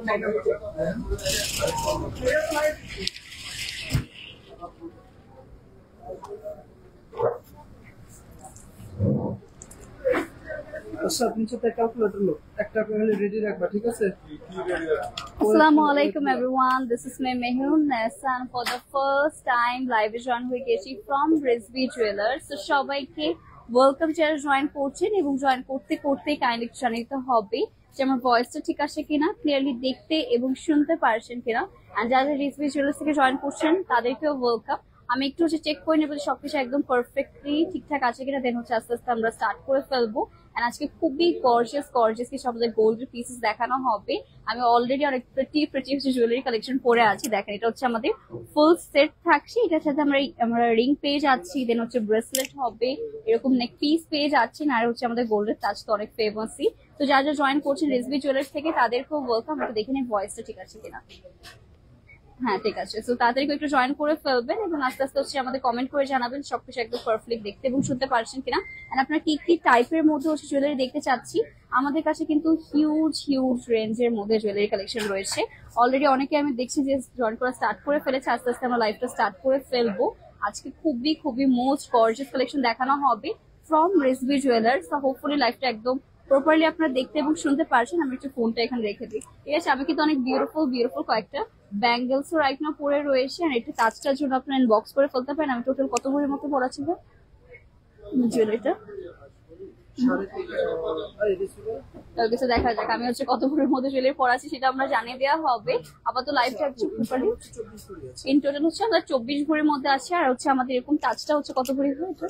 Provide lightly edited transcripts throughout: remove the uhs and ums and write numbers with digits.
Assalamu alaikum everyone, this is my Mehun Nessa and for the first time live join হয়ে গেছি from Rizvi Jewelers. So সবাইকে welcome যারা join করছেন এবং join করতে করতে কাইন্ডলি জানাতে হবে যে আমার ভয়েসটা ঠিক আছে কিনা, ক্লিয়ারলি দেখতে এবং শুনতে পারছেন কিনা। এন্ড যারা রিজভি জুয়েলার্স থেকে জয়েন করছেন তাদেরকেও ওয়েলকাম। আমি একটু চেক করে নেবো সবকিছু একদম পারফেক্টলি ঠিকঠাক আছে কিনা, দেন আস্তে আস্তে আমরা স্টার্ট করে ফেলবো। আজকে খুবই গর্জিয়াস কিছু আমাদের গোল্ডের পিসেস দেখানো হবে। আমি অলরেডি অনেক প্রিটি জুয়েলারি কালেকশন পরে আছি। দেখেন এটা হচ্ছে আমাদের ফুল সেট থাকছে, এটার সাথে আমরা রিং পেয়ে যাচ্ছি, দেন হচ্ছে ব্রেসলেট হবে, এরকম নেক পিস পেয়ে যাচ্ছি, আর হচ্ছে আমাদের গোল্ডের টাচ তো অনেক ফেমাসই। তো যারা জয়েন করছেন রিজভি জুয়েলার্স থেকে তাদেরকেও ওয়েলকাম। একটু দেখে নিন ভয়েসটা ঠিক আছে কিনা। হ্যাঁ ঠিক আছে, তো তাড়াতাড়ি একটু জয়েন করে ফেলবেন এবং আস্তে আস্তে হচ্ছে আমাদের কমেন্ট করে জানাবেন সবকিছু একদম পারফেক্ট দেখতে এবং শুনতে পারছেন কিনা। এন্ড আপনারা কি কি টাইপের মধ্যে হচ্ছে জুয়েলারি দেখতে চাচ্ছি, আমাদের কাছে কিন্তু হিউজ রেঞ্জের মধ্যে জুয়েলারি কালেকশন রয়েছে। অলরেডি অনেকে আমি দেখছি যে জয়েন করা স্টার্ট করে ফেলেছে, আস্তে আস্তে আমরা লাইভটা স্টার্ট করে ফেলবো। আজকে খুবই মোস্ট গর্জিয়াস কালেকশন দেখানো হবে ফ্রম রিজভি জুয়েলার্স। তো হোপফুলি লাইভটা একদম প্রপারলি আপনারা দেখতে এবং শুনতে পারছেন। আমি একটু ফোনটা এখানে রেখে দিই, ঠিক আছে। আমি কিন্তু অনেক বিউটিফুল কয়েকটা ব্যাঙ্গেলস রাইট নাও পরে রয়েছে, আর একটু টাচটার জন্য আপনারা ইনবক্স করে ফেলতে পারেন। আমি টোটাল কত ভরির মতো পড়া ছিল জুয়েলারিটা, দেখা যাক আমি হচ্ছে কত ভরির মধ্যে জুয়েলারি পড়াচ্ছি সেটা আমরা জানিয়ে দেওয়া হবে। আপাতত লাইভটা ইন টোটাল হচ্ছে আমরা 24 ভরির মধ্যে আছে, আর হচ্ছে আমাদের এরকম টাচটা হচ্ছে কত ভরি হয়েছে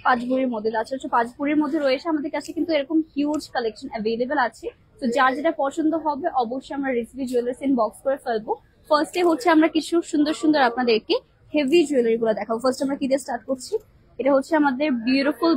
5 ভরির মধ্যে। টাচটা হচ্ছে 5 ভরির মধ্যে রয়েছে। আমাদের কাছে কিন্তু এরকম হিউজ কালেকশন অ্যাভেলেবেল আছে। তো যার যেটা পছন্দ হবে অবশ্যই আমরা রিজভি জুয়েলার্স ইনবক্স করে ফেলবো। ফার্স্টে হচ্ছে আমরা কিছু সুন্দর আপনাদেরকে হেভি জুয়েলারি গুলো দেখাবো। ফার্স্ট আমরা কি দিয়ে স্টার্ট করছি, এটা হচ্ছে আমাদের beautiful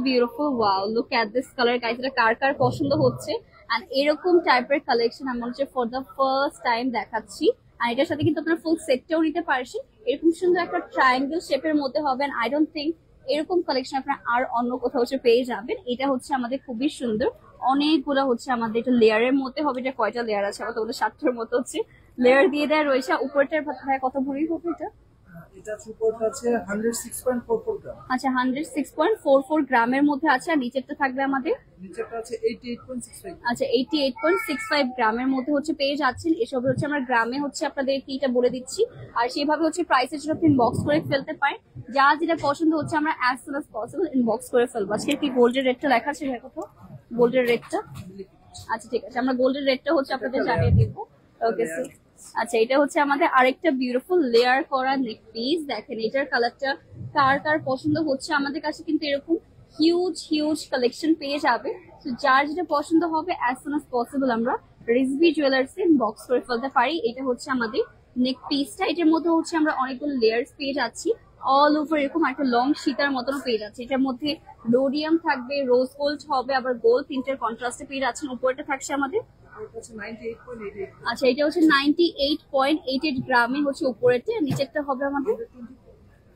wow, look at this colour guys, এটা কার পছন্দ হচ্ছে। এন্ড এরকম টাইপের কালেকশন আমরা হচ্ছে ফর দ্য ফার্স্ট টাইম দেখাচ্ছি। আর এটার সাথে কিন্তু আপনারা ফুল সেটটাও নিতে পারছেন। এরকম সুন্দর একটা ট্রায়াঙ্গেল শেপের মধ্যে হবে। আই ডোন্ট থিঙ্ক এরকম কালেকশন আপনারা আর অন্য কোথাও হচ্ছে পেয়ে যাবেন। এটা হচ্ছে আমাদের খুবই সুন্দর, অনেকগুলো হচ্ছে আমাদের এটা লেয়ারের মধ্যে হবে। এটা কয়টা লেয়ার আছে আবার তোমাদের 7টার মতো হচ্ছে লেয়ার দিয়ে দেওয়া রয়েছে। উপরটার ভাই কত ভরি হবে এটা? এটা সুপারটা আছে 106.44 গ্রাম। আচ্ছা 106.44 গ্রামের মধ্যে আছে। আর নিচেরটা থাকবে আমাদের, নিচেরটা আছে 88.65। আচ্ছা 88.65 গ্রামের মধ্যে হচ্ছে পেয়ে যাচ্ছেন। এসব হচ্ছে আমরা গ্রামে হচ্ছে আপনাদের এটা বলে দিচ্ছি। আর সেভাবে হচ্ছে প্রাইসের জন্য আপনি ইনবক্স করে ফেলতে পারেন। যা যেটা পছন্দ হচ্ছে আমরা as soon as possible inbox করে ফেলবো। আজকে কি গোল্ডের রেটটা লেখা আছে ভাই কোথাও? গোল্ডের রেটটা আচ্ছা ঠিক আছে, আমরা গোল্ডের রেটটা হচ্ছে আপনাদের জানিয়ে দিব। Okay sir. আচ্ছা এটা হচ্ছে আমাদের আরেকটা বিউটিফুল লেয়ার করা নেক পিস। দেখেন এটার কালারটা কার পছন্দ হচ্ছে। আমাদের কাছে কিন্তু এরকম হিউজ কালেকশন পেয়ে যাবে। তো যার যেটা পছন্দ হবে অ্যাজ সুন অ্যাজ পসিবল আমরা রিজভি জুয়েলার্স এ বক্স করে ফেলতে পারি। এটা হচ্ছে আমাদের নেক পিসটা, এটার মধ্যে হচ্ছে আমরা অনেকগুলো লেয়ার্স পেয়ে যাচ্ছি। অল ওভার এরকম একটা লং সীতার মতনও পেয়ে যাচ্ছে। এটার মধ্যে রোডিয়াম থাকবে, রোজ গোল্ড হবে, আবার গোল্ড তিনটার কন্ট্রাস্টে পেয়ে যাচ্ছেন। উপরটা থাকছে আমাদের আচ্ছা এটা হচ্ছে 98.88 গ্রামে হচ্ছে উপরেতে, নিচেরটা হবে আমাদের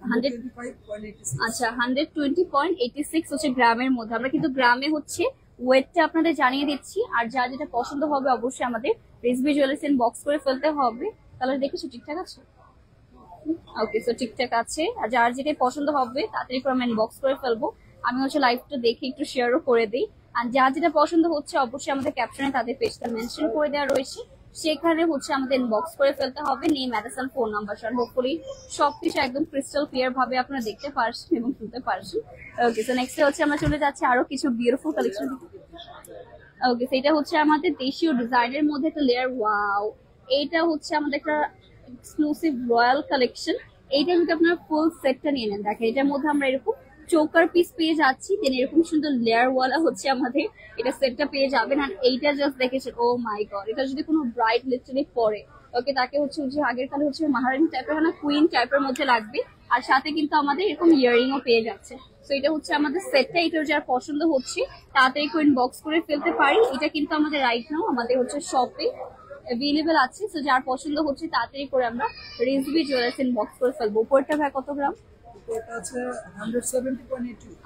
120.86 হচ্ছে গ্রামের মধ্যে। আমরা কিন্তু গ্রামে হচ্ছে ওয়েটটা আপনাদের জানিয়ে দিচ্ছি। আর যা যেটা পছন্দ হবে অবশ্যই আমাদের রিজভি জুয়েলার্স বক্স করে ফেলতে হবে। কালার দেখেছো ঠিকঠাক আছে? ওকে সো ঠিকঠাক আছে। আর যার যেটা পছন্দ হবে তাড়াতাড়ি করে আমি বক্স করে ফেলবো। আমি হচ্ছে লাইভটা দেখে একটু শেয়ারও করে দিই। আর যার যেটা পছন্দ হচ্ছে অবশ্যই আমাদের ক্যাপশনে তাদের পেজটা মেনশন করে দেওয়া রয়েছে, সেখানে হচ্ছে আমাদের ইনবক্স করে ফেলতে হবে নেম, অ্যাড্রেস আর ফোন নাম্বার সহ। হোপফুলি সবকিছু একদম ক্রিস্টাল ক্লিয়ার ভাবে আপনারা দেখতে পারছেন এবং শুনতে পারছেন। ওকে সো নেক্সট হচ্ছে আমরা চলে যাচ্ছি আরো কিছু বিউটিফুল কালেকশন। ওকে সেটা হচ্ছে আমাদের দেশীয় ডিজাইনের মধ্যে একটা লেয়ার। ওয়াও, এটা হচ্ছে আমাদের একটা এক্সক্লুসিভ রয়্যাল কালেকশন। এইটা যদি আপনারা ফুল সেটটা নিয়ে নেন, দেখেন এটার মধ্যে আমরা এরকম চোকার পিস পেয়ে যাচ্ছি, দেন এরকম সুন্দর লেয়ার ওয়ালা হচ্ছে আমাদের এটা সেটটা পেয়ে যাবেন। আর এইটা জাস্ট দেখেছেন, ও মাই গড, এটা যদি কোনো ব্রাইড লিটারালি পরে ওকে তাকে হচ্ছে যে আগের কালে হচ্ছে মহারানী টাইপের না কুইন টাইপের মধ্যে লাগবে। আর সাথে কিন্তু আমাদের এরকম ইয়ারিংও পেয়ে যাচ্ছে। তো এটা হচ্ছে আমাদের সেটটা। এটা যার পছন্দ হচ্ছে তাড়াতাড়ি কুইন বক্স করে ফেলতে পারি। এটা কিন্তু আমাদের রাইট নাও আমাদের হচ্ছে শপে অ্যাভেলেবেল আছে। তো যার পছন্দ হচ্ছে তাড়াতাড়ি করে আমরা রিজভি জুয়েলার্স বক্স করে ফেলবো। উপরটা ভাই কত গ্রাম?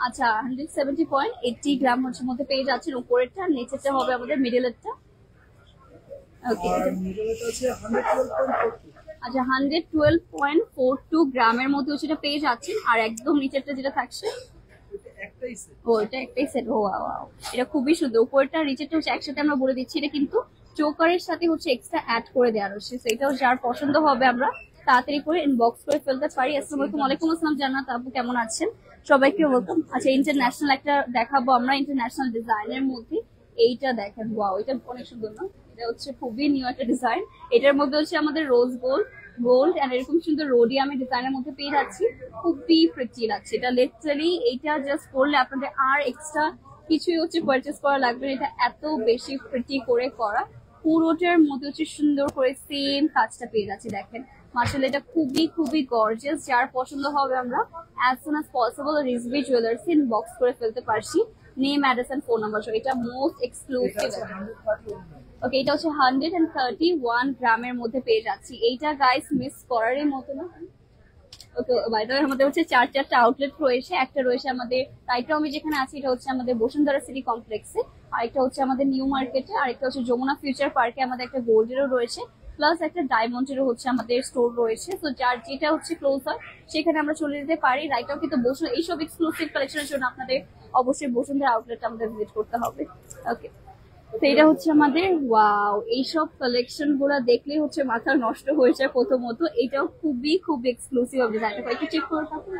আচ্ছা 170.80 গ্রাম হচ্ছে মধ্যে পেয়ে যাচ্ছেন উপরেরটা। নিচেরটা হবে আমাদের মিডলেরটা ওকে আর মিডলটা আছে 112.42। আচ্ছা 112.42 গ্রামের মধ্যে সেটা পেয়ে যাচ্ছেন। আর একদম নিচেরটা যেটা থাকছে এটা একটাই সেট। ও এটা একটাই সেট। ও ওয়াও, এটা খুবই সুন্দর। উপরটা নিচেরটা হচ্ছে একসাথে আমরা বলে দিচ্ছি, এটা কিন্তু চোকারের সাথে হচ্ছে এক্সট্রা অ্যাড করে দেওয়া রয়েছে। তো এটাও যার পছন্দ হবে আমরা তাড়াতাড়ি করে ইনবক্স করে ফেলতে পারি। আসসালামু আলাইকুম। ওয়ালাইকুম আসসালাম জান্নাত আপু, কেমন আছেন? সবাইকে ওয়েলকাম। আচ্ছা ইন্টারন্যাশনাল একটা দেখাবো আমরা, ইন্টারন্যাশনাল ডিজাইনের মধ্যে। এইটা দেখেন, ওয়াও এটা অনেক সুন্দর না? এটা হচ্ছে খুবই নিউ একটা ডিজাইন। এটার মধ্যে হচ্ছে আমাদের রোজ গোল্ড এন্ড এরকম সুন্দর রোডিয়ামের ডিজাইনের মধ্যে পেয়ে যাচ্ছি। খুবই প্রিটি লাগছে এটা। লিটারালি এইটা জাস্ট পরলে আপনাদের আর এক্সট্রা কিছুই হচ্ছে পারচেস করা লাগবে না। এটা এত বেশি প্রিটি করে করা, পুরোটার মধ্যে হচ্ছে সুন্দর করে সেম কাজটা পেয়ে যাচ্ছে। দেখেন মাশাআল্লাহ, এটা খুবই খুবই গর্জিয়াস। যার পছন্দ হবে আমরা as soon as possible Rizvi jewellers inbox করে ফেলতে পারছি। Name, address and phone number. এটা মোস্ট এক্সক্লুসিভ। ওকে, এটা হচ্ছে 131 গ্রামের মধ্যে পেয়ে যাচ্ছি। এইটা গাইস মিস করারই মতো না। ওকে, বাই দ্য ওয়ে আমাদের হচ্ছে চারটা আউটলেট রয়েছে। একটা রয়েছে আমাদের রাইটাও, আমি যেখানে আছি এটা হচ্ছে আমাদের বসুন্ধরা সিটি কমপ্লেক্সে, আরেকটা হচ্ছে আমাদের নিউ মার্কেটে, আরেকটা হচ্ছে যমুনা ফিউচার পার্কে আমাদের একটা গোল্ডেরও রয়েছে, প্লাস একটা ডায়মন্ডেরও হচ্ছে আমাদের স্টোর রয়েছে। তো যার যেটা হচ্ছে ক্লোজ হয় সেখানে আমরা চলে যেতে পারি। রাইটাও কিন্তু এইসব এক্সক্লুসিভ কালেকশনের জন্য আপনাদের অবশ্যই বসুন্ধরা আউটলেট আমাদের ভিজিট করতে হবে। ওকে, তো এটা হচ্ছে আমাদের ওয়াও, এইসব কালেকশন গুলা দেখলে হচ্ছে মাথা নষ্ট হয়ে যায়। প্রথমত এটাও খুবই খুব এক্সক্লুসিভ হবে। ডিজাইনটা একটু চেক করে থাকুন,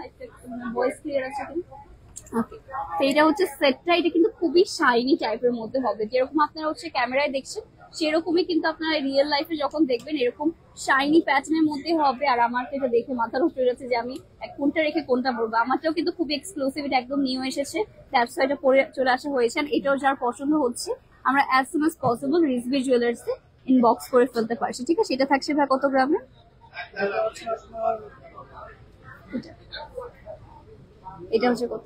ভয়েস ক্লিয়ার আছে কিনা। ওকে, তো এটা হচ্ছে সেটটা। এটা কিন্তু খুবই শাইনি টাইপের মধ্যে হবে, যেরকম আপনারা হচ্ছে ক্যামেরায় দেখছেন সেরকমই কিন্তু আপনারা রিয়েল লাইফে যখন দেখবেন এরকম শাইনি প্যাটার্নের মধ্যে হবে। আর আমার তো এটা দেখে মাথা নষ্ট হয়ে যাচ্ছে যে আমি কোনটা রেখে কোনটা পরবো। আমারটাও কিন্তু খুবই এক্সক্লুসিভ, এটা একদম নিউ এসেছে, দ্যাটস ওয়াই এটা পরে চলে আসা হয়েছে। এটাও যার পছন্দ হচ্ছে আমরা as soon as possible Rizvi jewellers এ ইনবক্স করে ফেলতে পারছি। ঠিক আছে, এটা থাকছে ভাই কত গ্রামে? এটা হচ্ছে কত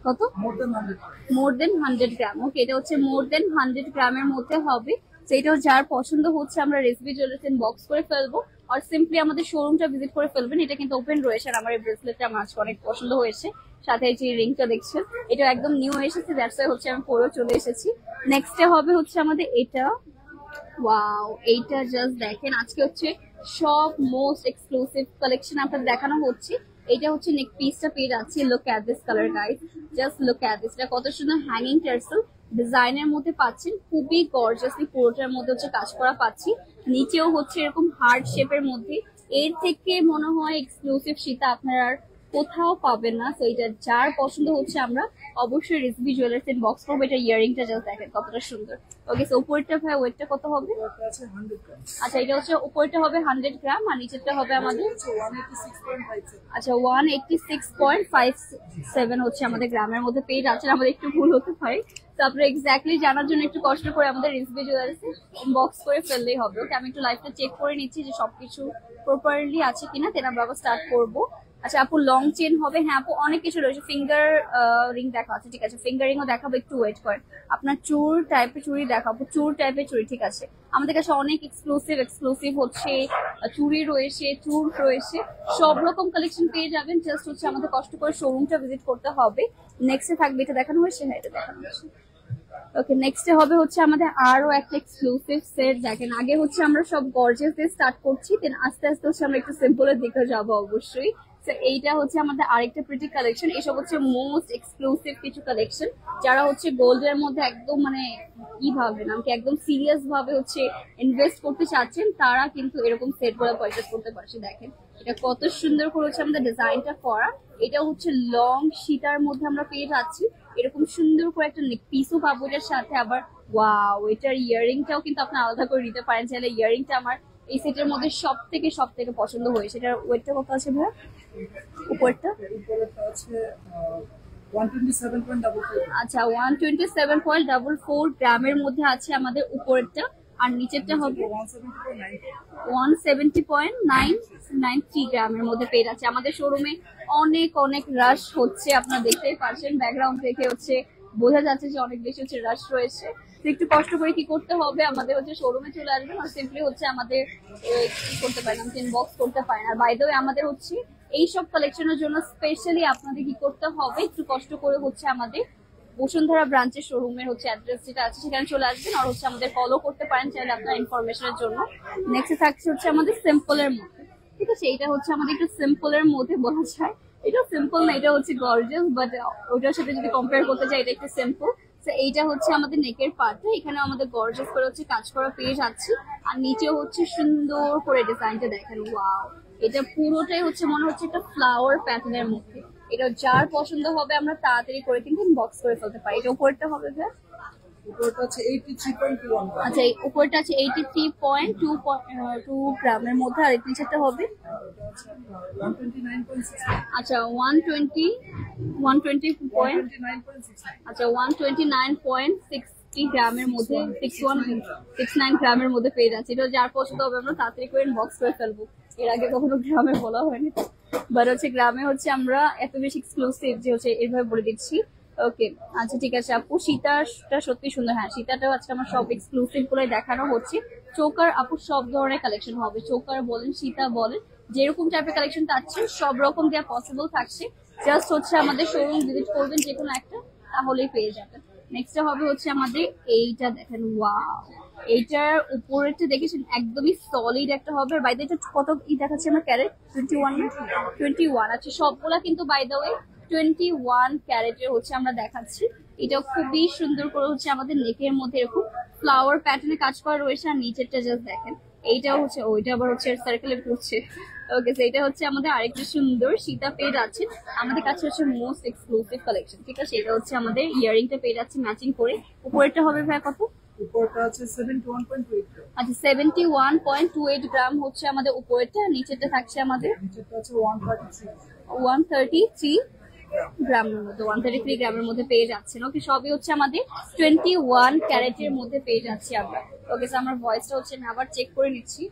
কত মোর দেন 100 গ্রাম। ওকে, এটা হচ্ছে মোর দেন 100 গ্রামের মধ্যে হবে। সেটাও যার পছন্দ হচ্ছে আমরা রেসিপি জুয়েলার্স ইনবক্স করে ফেলবো। আর সিম্পলি আমাদের শোরুমটা ভিজিট করে ফেলবেন। এটা কিন্তু ওপেন রয়েছে। আর আমার এই ব্রেসলেটটা আমার আজকে অনেক পছন্দ হয়েছে। সাথে যে রিংটা দেখছেন এটা একদম নিউ এসেছে, দ্যাটস ওয়াই হচ্ছে আমি পরে চলে এসেছি। নেক্সটে হবে হচ্ছে আমাদের এটা। ওয়াও, এইটা জাস্ট দেখেন, আজকে হচ্ছে সব মোস্ট এক্সক্লুসিভ কালেকশন আপনাদের দেখানো হচ্ছে। এটা হচ্ছে নেক পিসটা পেয়ে যাচ্ছি। Look at this colour guys, just look at this. এটা কত সুন্দর হ্যাঙ্গিং টার্সেল ডিজাইনের মধ্যে পাচ্ছেন। খুবই গর্জিয়াসলি পুরোটার মধ্যে হচ্ছে কাজ করা পাচ্ছি। নিচেও হচ্ছে এরকম হার্ট শেপের মধ্যে। এর থেকে মনে হয় এক্সক্লুসিভ সীতা আপনারা আর কোথাও পাবেন না। তো এটা যার পছন্দ হচ্ছে আমরা অবশ্যই রেসিপি জুয়েলার্স ইনবক্স করবো। এটা ইয়ারিংটা জাস্ট দেখেন কতটা সুন্দর। ওকে, সো উপরটা ভাই ওয়েটটা কত হবে? আচ্ছা, এটা হচ্ছে উপরটা হবে 100 গ্রাম আর নিচেরটা হবে আমাদের আচ্ছা 186.57 হচ্ছে আমাদের গ্রামের মধ্যে পেয়ে যাচ্ছেন। আমাদের একটু ভুল হতে পারে, তো আপনারা এক্স্যাক্টলি জানার জন্য একটু কষ্ট করে আমাদের রেসিপি জুয়েলার্সে ইনবক্স করে ফেললেই হবে। ওকে, আমি একটু লাইভটা চেক করে নিচ্ছি যে সবকিছু প্রপারলি আছে কিনা, তেনা আমরা স্টার্ট করবো। আচ্ছা আপু, লং চেন হবে? হ্যাঁ আপু, অনেক কিছু রয়েছে। ফিঙ্গার রিং দেখা আছে, ঠিক আছে, ফিঙ্গার রিংও দেখাবো, একটু ওয়েট করেন। আপনার চুর টাইপের চুড়ি দেখাবো, চুর টাইপের চুড়ি, ঠিক আছে। আমাদের কাছে অনেক এক্সক্লুসিভ হচ্ছে চুড়ি রয়েছে, চুর রয়েছে, সব রকম কালেকশন পেয়ে যাবেন। জাস্ট হচ্ছে আমাদের কষ্ট করে শোরুমটা ভিজিট করতে হবে। নেক্সটে থাকবে, এটা দেখানো হয়েছে, হ্যাঁ এটা দেখানো হয়েছে। ওকে, নেক্সটে হবে হচ্ছে আমাদের আরো একটা এক্সক্লুসিভ সেট। দেখেন আগে হচ্ছে আমরা সব গর্জিয়াস দিয়ে স্টার্ট করছি, দেন আস্তে আস্তে হচ্ছে আমরা একটু সিম্পলের দিকে যাবো অবশ্যই। তো এইটা হচ্ছে আমাদের আরেকটা প্রিটি কালেকশন। এসব হচ্ছে মোস্ট এক্সক্লুসিভ কিছু কালেকশন। যারা হচ্ছে গোল্ডের মধ্যে একদম মানে কি ভাবেন, আমাকে একদম সিরিয়াস ভাবে হচ্ছে ইনভেস্ট করতে চাচ্ছেন, তারা কিন্তু এরকম সেট গুলো পারচেস করতে পারছে। দেখেন এটা কত সুন্দর করে হচ্ছে আমাদের ডিজাইনটা করা। এটা হচ্ছে লং সীতার মধ্যে আমরা পেয়ে যাচ্ছি। এরকম সুন্দর করে একটা নেক পিসও পাবো এটার সাথে। আবার ওয়াও, এটার ইয়ারিংটাও কিন্তু আপনি আলাদা করে নিতে পারেন চাইলে। ইয়ারিংটা আমার এই সেটের মধ্যে সব থেকে পছন্দ হয়েছে। এটার ওয়েটটা কত আছে ভাইয়া? উপরটা আচ্ছা 127.44 গ্রামের মধ্যে আছে আমাদের উপরেরটা। আর নিচেরটা হবে 170.993 গ্রামের মধ্যে পেয়ে যাচ্ছে। আমাদের শোরুমে অনেক রাশ হচ্ছে, আপনারা দেখতেই পাচ্ছেন ব্যাকগ্রাউন্ড থেকে হচ্ছে বোঝা যাচ্ছে যে অনেক বেশি হচ্ছে রাশ রয়েছে। তো একটু কষ্ট করে কি করতে হবে, আমাদের হচ্ছে শোরুমে চলে আসবেন আর সিম্পলি হচ্ছে আমাদের কি করতে পারেন, আমাকে ইনবক্স করতে পারেন। আর বাই দ্য ওয়ে আমাদের হচ্ছে এইসব কালেকশনের জন্য স্পেশালি আপনাদের কি করতে হবে, একটু কষ্ট করে হচ্ছে আমাদের বসুন্ধরা ব্রাঞ্চের শোরুমের হচ্ছে অ্যাড্রেস যেটা আছে সেখানে চলে আসবেন, আর হচ্ছে আমাদের ফলো করতে পারেন চাইলে আপনার ইনফরমেশনের জন্য। নেক্সট থাকছে হচ্ছে আমাদের সিম্পলের মধ্যে, ঠিক আছে? এটা হচ্ছে আমাদের একটু সিম্পলের মধ্যে বলা যায়, এটা সিম্পল না, এটা হচ্ছে গর্জিয়াস, বাট ওটার সাথে যদি কম্পেয়ার করতে চাই এটা একটু সিম্পল। তো এইটা হচ্ছে আমাদের নেকের পার্টটা, এখানে আমাদের গর্জিয়াস করে হচ্ছে কাজ করা পেয়ে যাচ্ছে, আর নিচেও হচ্ছে সুন্দর করে ডিজাইনটা দেখেন, ওয়াও! এটা পুরোটাই হচ্ছে মনে হচ্ছে একটা ফ্লাওয়ার প্যাটার্নের মধ্যে। এটা যার পছন্দ হবে আমরা তাড়াতাড়ি করে কিন্তু বক্স করে ফেলতে পারি। এটা উপরটা হবে যে উপরটা আছে 83.21 গ্রাম। আচ্ছা, এই উপরটা আছে 83.2 গ্রামের মধ্যে, আর নিচেরটা হবে 129.6। আচ্ছা 129.60 গ্রামের মধ্যে, 69 গ্রামের মধ্যে পেয়ে যাচ্ছে। এটা যার পছন্দ হবে আমরা তাড়াতাড়ি করে বক্স করে ফেলবো। এর আগে কখনো গ্রামে বলা হয়নি, বাট হচ্ছে গ্রামে হচ্ছে আমরা এত বেশি এক্সক্লুসিভ যে হচ্ছে এইভাবে বলে দিচ্ছি। ওকে, আচ্ছা ঠিক আছে আপু, সীতাটা সত্যি সুন্দর। হ্যাঁ, সীতাটাও আজকে আমার সব এক্সক্লুসিভ গুলো দেখানো হচ্ছে। চোকার আপু সব ধরনের কালেকশন হবে, চোকার বলেন সীতা বলেন, যেরকম টাইপের কালেকশন চাচ্ছেন সব রকম দেওয়া পসিবল থাকছে। জাস্ট হচ্ছে আমাদের শোরুম ভিজিট করবেন যে কোনো একটা, তাহলেই পেয়ে যাবেন। নেক্সট হবে হচ্ছে আমাদের এইটা দেখেন, ওয়াও! এইটার উপরেটা দেখেছেন একদমই সলিড একটা হবে। আর বাই দ্য এটা কত দেখাচ্ছে আমার ক্যারেট? 21 না 21। আচ্ছা, সবগুলা কিন্তু বাই দ্য ওয়ে 21 ক্যারেটের হচ্ছে আমরা দেখাচ্ছি। এটা খুবই সুন্দর করে হচ্ছে আমাদের নেকের মধ্যে এরকম ফ্লাওয়ার প্যাটার্নে কাজ করা রয়েছে, আর নিচেরটা জাস্ট দেখেন, এইটাও হচ্ছে, ওইটা আবার হচ্ছে সার্কেলে ঘুরছে। ওকে, এটা হচ্ছে আমাদের আরেকটা সুন্দর সীতা পেয়ে যাচ্ছে। আমাদের কাছে হচ্ছে মোস্ট এক্সক্লুসিভ কালেকশন, ঠিক আছে? এটা হচ্ছে আমাদের ইয়ারিংটা পেয়ে যাচ্ছে ম্যাচিং করে। উপরেরটা হবে ভাই কত? উপরটা আছে 71.28 গ্রাম। আচ্ছা 71.28 গ্রাম হচ্ছে আমাদের উপরেরটা, নিচেরটা থাকছে আমাদের নিচেরটা আছে 133 গ্রামের মধ্যে, 133 গ্রামের মধ্যে পেয়ে যাচ্ছেন। ওকে, সবই হচ্ছে আমাদের 21 ক্যারেটের মধ্যে পেয়ে যাচ্ছি আমরা। ওকে, আমার ভয়েসটা হচ্ছে আমি আবার চেক করে নিচ্ছি,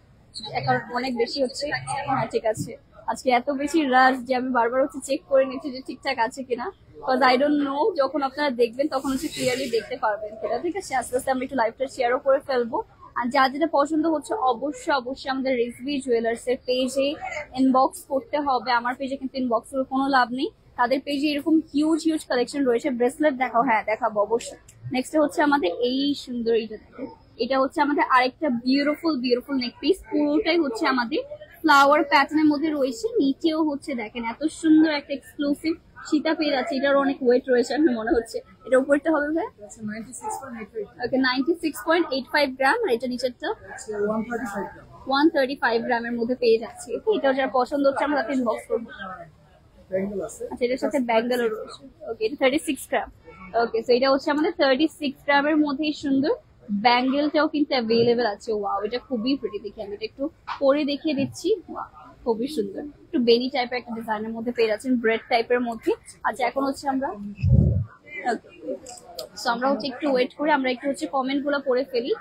কারণ অনেক বেশি হচ্ছে। হ্যাঁ ঠিক আছে, আজকে এত বেশি রাশ যে আমি বারবার হচ্ছে চেক করে নিচ্ছি যে ঠিকঠাক আছে কিনা, বিকজ আই ডোন্ট নো, যখন আপনারা দেখবেন তখন হচ্ছে ক্লিয়ারলি দেখতে পারবেন সেটা, ঠিক আছে? আস্তে আস্তে আমি একটু লাইভটা শেয়ারও করে ফেলবো। আর যা যেটা পছন্দ হচ্ছে অবশ্যই অবশ্যই আমাদের রিজভি জুয়েলার্স এর পেজে ইনবক্স করতে হবে। আমার পেজে কিন্তু ইনবক্স এর কোনো লাভ নেই, তাদের পেজে এরকম হিউজ হিউজ কালেকশন রয়েছে। ব্রেসলেট দেখাও? হ্যাঁ দেখাবো অবশ্যই। নেক্সট হচ্ছে আমাদের এই সুন্দর এইটা দেখো, এটা হচ্ছে আমাদের আরেকটা বিউটিফুল বিউটিফুল নেক পিস, পুরোটাই হচ্ছে আমাদের ফ্লাওয়ার প্যাটার্নের মধ্যে রয়েছে। নিচেও হচ্ছে দেখেন এত সুন্দর একটা এক্সক্লুসিভ সীতা পেয়ে যাচ্ছে। এটার অনেক ওয়েট রয়েছে আমার মনে হচ্ছে। এটা উপরটা হবে ভাই? আছে 96.85। ওকে, 96.85 গ্রাম। আর এটা নিচেরটা আছে 135 গ্রাম। 135 গ্রামের মধ্যে পেয়ে যাচ্ছে। এটা যার পছন্দ হচ্ছে আমরা তাকে ইনবক্স করবো। ব্যাঙ্গেল আছে। আচ্ছা, এটার সাথে ব্যাঙ্গেলও রয়েছে। ওকে, এটা 36 গ্রাম। ওকে, সো এটা হচ্ছে আমাদের 36 গ্রামের মধ্যেই সুন্দর। ব্যাঙ্গেলটাও কিন্তু অ্যাভেলেবেল আছে। ওয়াও, এটা খুবই প্রিটি। দেখি আমি এটা একটু পরে দেখিয়ে দিচ্ছি। ওয়াও, খুবই সুন্দর, একটু বেনি টাইপের একটা ডিজাইনের মধ্যে পেয়ে যাচ্ছেন, ব্রেড টাইপের মধ্যে। আচ্ছা, এখন হচ্ছে আমরা আমরা হচ্ছে একটু ওয়েট করে আমরা একটু হচ্ছে কমেন্ট গুলো পড়ে ফেলি।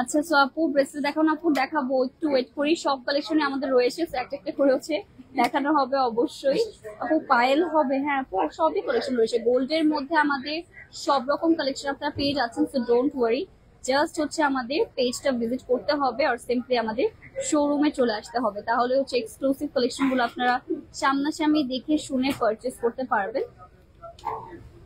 আচ্ছা, সো আপু ব্রেসলেট দেখানো? আপু দেখাবো, একটু ওয়েট করি। সব কালেকশনে আমাদের রয়েছে, একটা একটা করে হচ্ছে দেখানো হবে অবশ্যই। আপু পায়েল হবে? হ্যাঁ আপু, সবই কালেকশন রয়েছে। গোল্ডের মধ্যে আমাদের সব রকম কালেকশন আপনারা পেয়ে যাচ্ছেন, সো ডোন্ট ওয়ারি। জাস্ট হচ্ছে আমাদের পেজটা ভিজিট করতে হবে, আর সিম্পলি আমাদের শোরুমে চলে আসতে হবে, তাহলে হচ্ছে এক্সক্লুসিভ কালেকশন গুলো আপনারা সামনাসামনি দেখে শুনে পারচেস করতে পারবেন।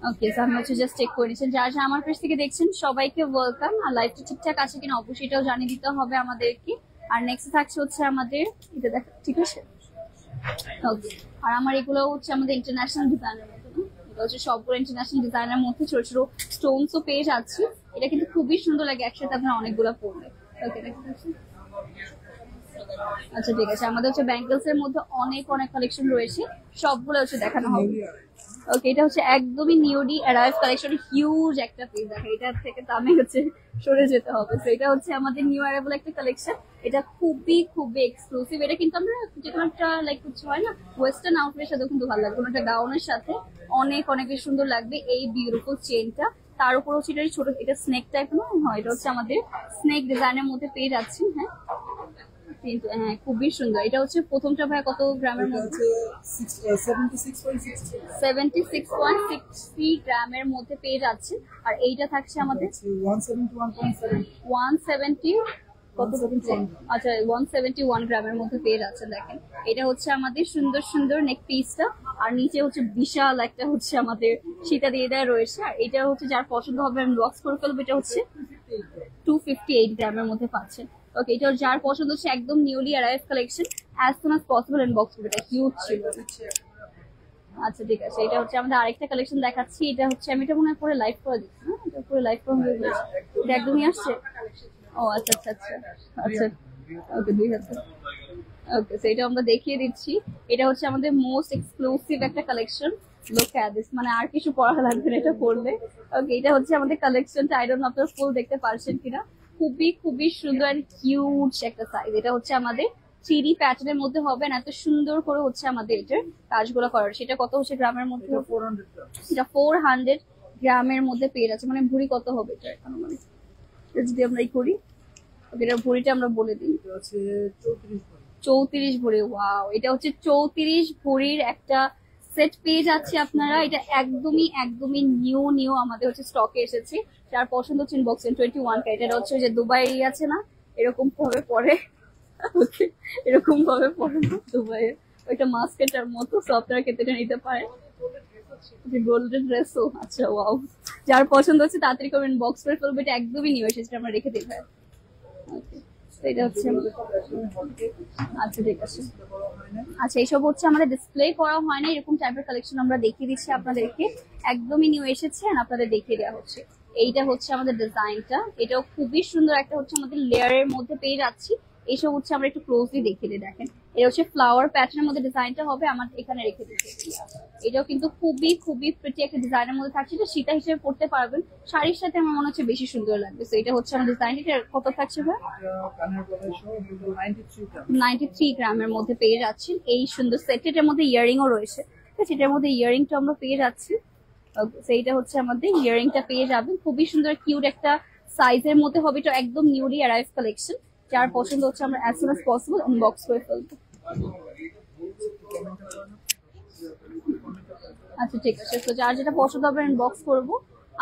ওকে, সো আমি হচ্ছে জাস্ট চেক করে নিচ্ছেন। যারা যারা আমার পেজ থেকে দেখছেন সবাইকে ওয়েলকাম। আর লাইভটা ঠিকঠাক আছে কিনা অবশ্যই এটাও জানিয়ে দিতে হবে আমাদেরকে। আর নেক্সট থাকছে হচ্ছে আমাদের এটা দেখা, ঠিক আছে? ওকে, আর আমার এগুলো হচ্ছে আমাদের ইন্টারন্যাশনাল ডিজাইনের মধ্যে, এটা হচ্ছে সবগুলো ইন্টারন্যাশনাল ডিজাইনের মধ্যে ছোট ছোট স্টোনসও পেয়ে যাচ্ছি। এটা কিন্তু খুবই সুন্দর লাগে, একসাথে আপনার অনেকগুলো পড়বে। ওকে, আচ্ছা ঠিক আছে, আমাদের হচ্ছে ব্যাঙ্গেলস এর মধ্যে অনেক অনেক কালেকশন রয়েছে, সবগুলো হচ্ছে দেখানো হবে। ওকে, এটা হচ্ছে একদমই নিউলি অ্যারাইভ কালেকশন, হিউজ একটা পিস। দেখেন এটার থেকে তো আমি হচ্ছে সরে যেতে হবে। তো এটা হচ্ছে আমাদের নিউ অ্যারাইভেল একটা কালেকশন, এটা খুবই খুবই এক্সক্লুসিভ। এটা কিন্তু আমরা যে কোনো একটা লাইক কিছু হয় না ওয়েস্টার্ন আউটফিটের সাথে কিন্তু ভালো লাগবে, কোনো একটা গাউনের সাথে অনেক অনেক সুন্দর লাগবে। এই বিউটিফুল চেনটা, তার উপর হচ্ছে এটা ছোট, এটা স্নেক টাইপ না? হ্যাঁ, এটা হচ্ছে আমাদের স্নেক ডিজাইনের মধ্যে পেয়ে যাচ্ছি। হ্যাঁ কিন্তু হ্যাঁ খুবই সুন্দর। এটা হচ্ছে প্রথমটা ভাই কত গ্রামের মধ্যে? 76.60 গ্রামের মধ্যে পেয়ে যাচ্ছে। আর এইটা থাকছে আমাদের 171.7 170 কত আচ্ছা 171 গ্রামের মধ্যে পেয়ে যাচ্ছেন। দেখেন এটা হচ্ছে আমাদের সুন্দর সুন্দর নেক পিসটা, আর নিচে হচ্ছে বিশাল একটা হচ্ছে আমাদের সীতা দিয়ে দেওয়া রয়েছে। আর এটা হচ্ছে যার পছন্দ হবে আমি বক্স করে ফেলবো। এটা হচ্ছে 258 গ্রামের মধ্যে পাচ্ছেন। ওকে, এটা যার পছন্দ হচ্ছে একদম newly arrive collection, as soon as possible inbox করবে। এটা হিউজ ছিল। আচ্ছা ঠিক আছে, এটা হচ্ছে আমাদের আরেকটা কালেকশন দেখাচ্ছি। এটা হচ্ছে আমি এটা মনে হয় পরে লাইভ করে দিচ্ছি না, এটা পরে লাইভ করে দিয়েছি। এটা একদমই আসছে। ও আচ্ছা আচ্ছা আচ্ছা আচ্ছা ওকে 2000। ওকে, সো এটা আমরা দেখিয়ে দিচ্ছি। এটা হচ্ছে আমাদের মোস্ট এক্সক্লুসিভ একটা কালেকশন। লুক এট দিস, মানে আর কিছু পড়া লাগবে না এটা পড়লে। ওকে, এটা হচ্ছে আমাদের কালেকশনটা। আই ডোন্ট নো আপনারা ফুল দেখতে পারছেন কিনা। খুবই খুবই সুন্দর এন্ড হিউজ একটা সাইজ। এটা হচ্ছে আমাদের 3D প্যাটার্নের মধ্যে হবে, না এত সুন্দর করে হচ্ছে আমাদের এটার কাজগুলো করার। সেটা কত হচ্ছে গ্রামের মধ্যে? এটা 400 গ্রামের মধ্যে পেয়ে যাচ্ছে। মানে ভুঁড়ি কত হবে এটা এখন? মানে যদি আমরা এই করি, এটা ভুঁড়িটা আমরা বলে দিই, 34 ভরি। ওয়াও, এটা হচ্ছে 34 ভরির একটা সেট পেয়ে যাচ্ছে আপনারা। এটা একদমই একদমই নিউ নিউ আমাদের হচ্ছে স্টকে এসেছে। যার পছন্দ হচ্ছে ইনবক্স 21 কা। এটা হচ্ছে যে দুবাই আছে না, এরকম ভাবে পরে, ওকে এরকম ভাবে পরে দুবাইয়ের ওইটা মাস্কেটার মতো। সো আপনারা কেটেটা নিতে পারেন। গোল্ডেন ড্রেসও আচ্ছা ওয়াও, যার পছন্দ হচ্ছে তাড়াতাড়ি করে ইনবক্স করে ফেলবো। এটা একদমই নিউ এসেছে, আমরা রেখে দিই ভাই। ওকে, এটা হচ্ছে আচ্ছা ঠিক আছে। আচ্ছা, এইসব হচ্ছে আমাদের ডিসপ্লে করা হয় না, এরকম টাইপের কালেকশন আমরা দেখিয়ে দিচ্ছি আপনাদেরকে। একদমই নিউ এসেছে, আপনাদের দেখিয়ে দেওয়া হচ্ছে। এইটা হচ্ছে আমাদের ডিজাইনটা, এটাও খুবই সুন্দর একটা হচ্ছে আমাদের লেয়ারের মধ্যে পেয়ে যাচ্ছি। এইসব হচ্ছে আমরা একটু ক্লোজলি দেখিয়ে দিই। দেখেন এটা হচ্ছে ফ্লাওয়ার প্যাটার্নের মধ্যে ডিজাইনটা হবে। আমার এখানে রেখে দিচ্ছি। এটাও কিন্তু খুবই খুবই প্রিটি একটা ডিজাইনের মধ্যে থাকছে। এটা সীতা হিসেবে পড়তে পারবেন, শাড়ির সাথে আমার মনে হচ্ছে বেশি সুন্দর লাগবে। তো এটা হচ্ছে আমার ডিজাইন। এটা কত থাকছে ভাই? 93 গ্রামের মধ্যে পেয়ে যাচ্ছেন এই সুন্দর সেট। এটার মধ্যে ইয়ারিংও রয়েছে, ঠিক আছে? এটার মধ্যে ইয়ারিংটা আমরা পেয়ে যাচ্ছি। সেইটা হচ্ছে আমাদের ইয়ারিংটা পেয়ে যাবেন। খুবই সুন্দর কিউট একটা সাইজের মধ্যে হবে। এটা একদম নিউলি অ্যারাইভ কালেকশন। যার পছন্দ হচ্ছে আমরা as soon as possible unbox করে ফেলবো। আচ্ছা ঠিক আছে, তো যার যেটা পছন্দ হবে ইনবক্স করবো।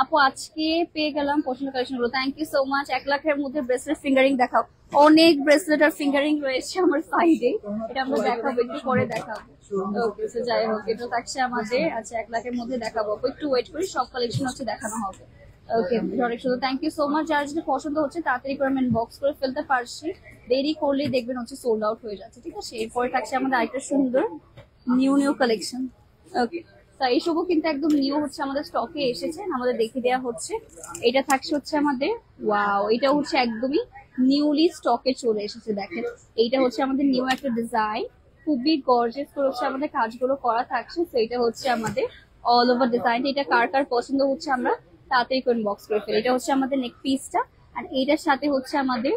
আপু আজকে পেয়ে গেলাম পছন্দ কালেকশন গুলো, থ্যাংক ইউ সো মাচ। 1 লাখের মধ্যে ব্রেসলেট ফিঙ্গারিং দেখাও। অনেক ব্রেসলেট আর ফিঙ্গারিং রয়েছে আমার সাইডে, এটা আমরা দেখাবো, একটু পরে দেখাবো। ওকে, তো যাই হোক, এটা থাকছে আমাদের। আচ্ছা 1 লাখের মধ্যে দেখাবো, একটু ওয়েট করি, সব কালেকশন হচ্ছে দেখানো হবে। ওকে, অনেক সুন্দর, থ্যাংক ইউ সো মাচ। যার যেটা পছন্দ হচ্ছে তাড়াতাড়ি করে আমি ইনবক্স করে ফেলতে পারছি। দেরি করলে দেখবেন হচ্ছে সোল্ড আউট হয়ে যাচ্ছে, ঠিক আছে? এরপরে থাকছে আমাদের আরেকটা সুন্দর নিউ নিউ কালেকশন। ওকে, তা এইসবও কিন্তু একদম নিউ হচ্ছে আমাদের স্টকে এসেছে, আমাদের দেখে দেওয়া হচ্ছে। এটা থাকছে হচ্ছে আমাদের, ওয়াও, এটা হচ্ছে একদমই নিউলি স্টকে চলে এসেছে। দেখেন এইটা হচ্ছে আমাদের নিউ একটা ডিজাইন, খুবই গর্জিয়াস করে হচ্ছে আমাদের কাজগুলো করা থাকছে। তো এটা হচ্ছে আমাদের অল ওভার ডিজাইন। এটা কার কার পছন্দ হচ্ছে আমরা তাড়াতাড়ি করে বক্স করে ফেলি। এটা হচ্ছে আমাদের নেক পিসটা, আর এইটার সাথে হচ্ছে আমাদের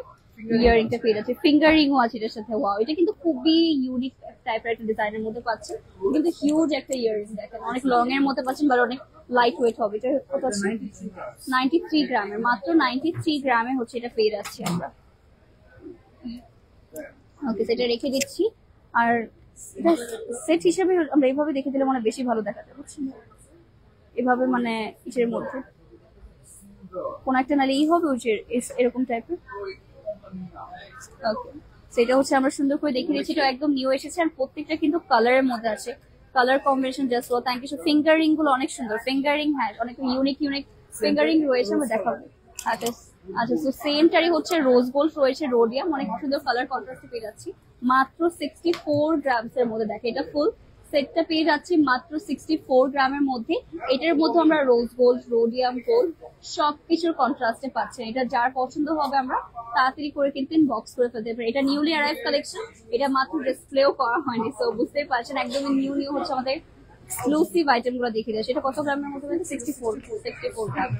ইয়ারিংটা পেয়ে যাচ্ছে, ফিঙ্গারিংও আছে এটার সাথে। ওয়াও, এটা কিন্তু খুবই ইউনিক টাইপের একটা ডিজাইনের মধ্যে পাচ্ছেন, কিন্তু হিউজ একটা ইয়ারিং। দেখেন অনেক লং এর মধ্যে পাচ্ছেন, বা অনেক লাইট ওয়েট হবে। এটা কত আছে? 93 গ্রামের, মাত্র 93 গ্রামে হচ্ছে এটা পেয়ে যাচ্ছি আমরা। ওকে, সেটা রেখে দিচ্ছি। আর সেট হিসেবে আমরা এইভাবে দেখে দিলে মানে বেশি ভালো দেখা যাবে, বুঝছেন? এভাবে মানে ইসের মধ্যে কোন একটা নালে ই হবে, ওই যে এরকম টাইপের। ওকে, সেটা হচ্ছে আমরা সুন্দর করে দেখিয়ে দিচ্ছি। এটা একদম নিউ এসেছে, আর প্রত্যেকটা কিন্তু কালারের মধ্যে আছে। Colour combination just wow, thank you. Fingering গুলো অনেক সুন্দর, ফিঙ্গারিং হ্যাঁ অনেক ইউনিক ইউনিক ফিঙ্গারিং রয়েছে, আমরা দেখাবো। আচ্ছা আচ্ছা, তো সেমটারই হচ্ছে রোজ গোল্ড রয়েছে, রোডিয়াম, অনেক সুন্দর কালার কন্ট্রাস্টে পেয়ে যাচ্ছি মাত্র 64 গ্রামস এর মধ্যে। দেখে এটা ফুল সেটটা পেয়ে যাচ্ছি মাত্র 64 গ্রামের মধ্যে। এটার মধ্যে আমরা রোজ গোল্ড, রোডিয়াম গোল্ড সবকিছুর কন্ট্রাস্টে পাচ্ছেন। এটা যার পছন্দ হবে আমরা তাড়াতাড়ি করে কিন্তু বক্স করে ফেলতে পারি। এটা নিউলি অ্যারাইভ কালেকশন, এটা মাত্র ডিসপ্লেও করা হয়নি। সো বুঝতেই পারছেন একদমই নিউ নিউ হচ্ছে আমাদের এক্সক্লুসিভ আইটেম গুলো দেখিয়ে দেয়। সেটা কত গ্রামের মধ্যে? 64 গ্রাম।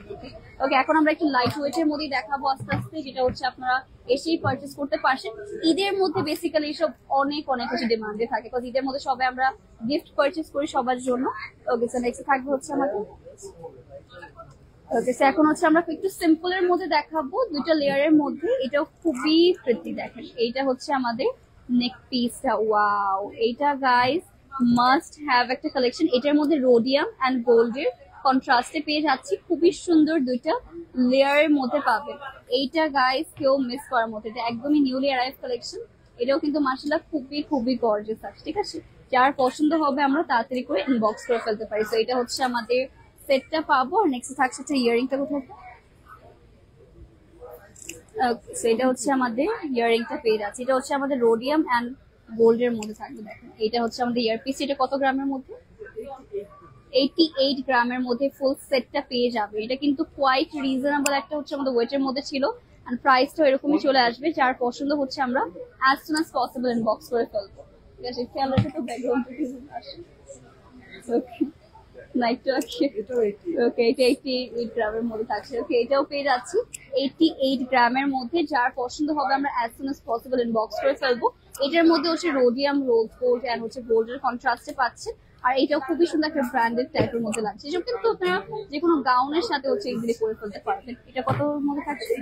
ওকে, এখন আমরা একটু লাইট ওয়েটের মধ্যেই দেখাবো আস্তে আস্তে, যেটা হচ্ছে আপনারা এসেই পারচেস করতে পারছেন। ঈদের মধ্যে বেসিক্যালি এসব অনেক অনেক কিছু ডিমান্ডে থাকে, বিকজ ঈদের মধ্যে সবাই আমরা গিফট পারচেস করি সবার জন্য। ওকে, সো নেক্সট থাকবে হচ্ছে আমাদের। ওকে, সো এখন হচ্ছে আমরা একটু সিম্পল এর মধ্যে দেখাবো, দুটো লেয়ারের মধ্যে। এটাও খুবই প্রিটি। দেখেন এইটা হচ্ছে আমাদের নেক পিসটা। ওয়াও, এইটা গাইস মাস্ট হ্যাভ একটা কালেকশন। এটার মধ্যে রোডিয়াম এন্ড গোল্ডের কন্ট্রাস্টে পেয়ে যাচ্ছি, খুবই সুন্দর দুইটা লেয়ারের মধ্যে পাবেন। এইটা গাইস কেউ মিস করার মতো, এটা একদমই নিউলি অ্যারাইভ কালেকশন। এটাও কিন্তু মাশাআল্লাহ খুবই খুবই গর্জিয়াস আছে, ঠিক আছে। যার পছন্দ হবে আমরা তাড়াতাড়ি করে ইনবক্স করে ফেলতে পারি। তো এটা হচ্ছে আমাদের সেটটা পাবো। আর নেক্সট থাকছে একটা ইয়ারিংটা কোথায়, সো এটা হচ্ছে আমাদের ইয়ারিংটা পেয়ে যাচ্ছে। এটা হচ্ছে আমাদের রোডিয়াম অ্যান্ড গোল্ডের মধ্যে থাকবে। দেখেন এটা হচ্ছে আমাদের ইয়ারপিস। এটা কত গ্রামের মধ্যে? 88 গ্রামের মধ্যে ফুল সেটটা পেয়ে যাবে। এটা কিন্তু কোয়াইট রিজনেবল একটা হচ্ছে আমাদের ওয়েটের মধ্যে ছিল, এন্ড প্রাইসটা এরকমই চলে আসবে। যার পছন্দ হচ্ছে আমরা as soon as possible inbox করে ফেলবো, ঠিক আছে। খেয়াল রাখো তো ব্যাকগ্রাউন্ড থেকে আসে। ওকে নাইটটা ওকে, এটা 88 গ্রামের মধ্যে থাকছে। ওকে এটাও পেয়ে যাচ্ছি 88 গ্রামের মধ্যে। যার পছন্দ হবে আমরা as soon as possible inbox করে ফেলবো। এটার মধ্যে হচ্ছে রোডিয়াম, রোজ গোল্ড এন্ড হচ্ছে গোল্ডের কন্ট্রাস্টে পাচ্ছে। আর এটাও খুবই সুন্দর একটা ব্র্যান্ডেড টাইপের মধ্যে লাগছে। এসব কিন্তু আপনারা যে কোনো গাউনের সাথে হচ্ছে ইজিলি করে ফেলতে পারবেন। এটা কত মধ্যে থাকছে?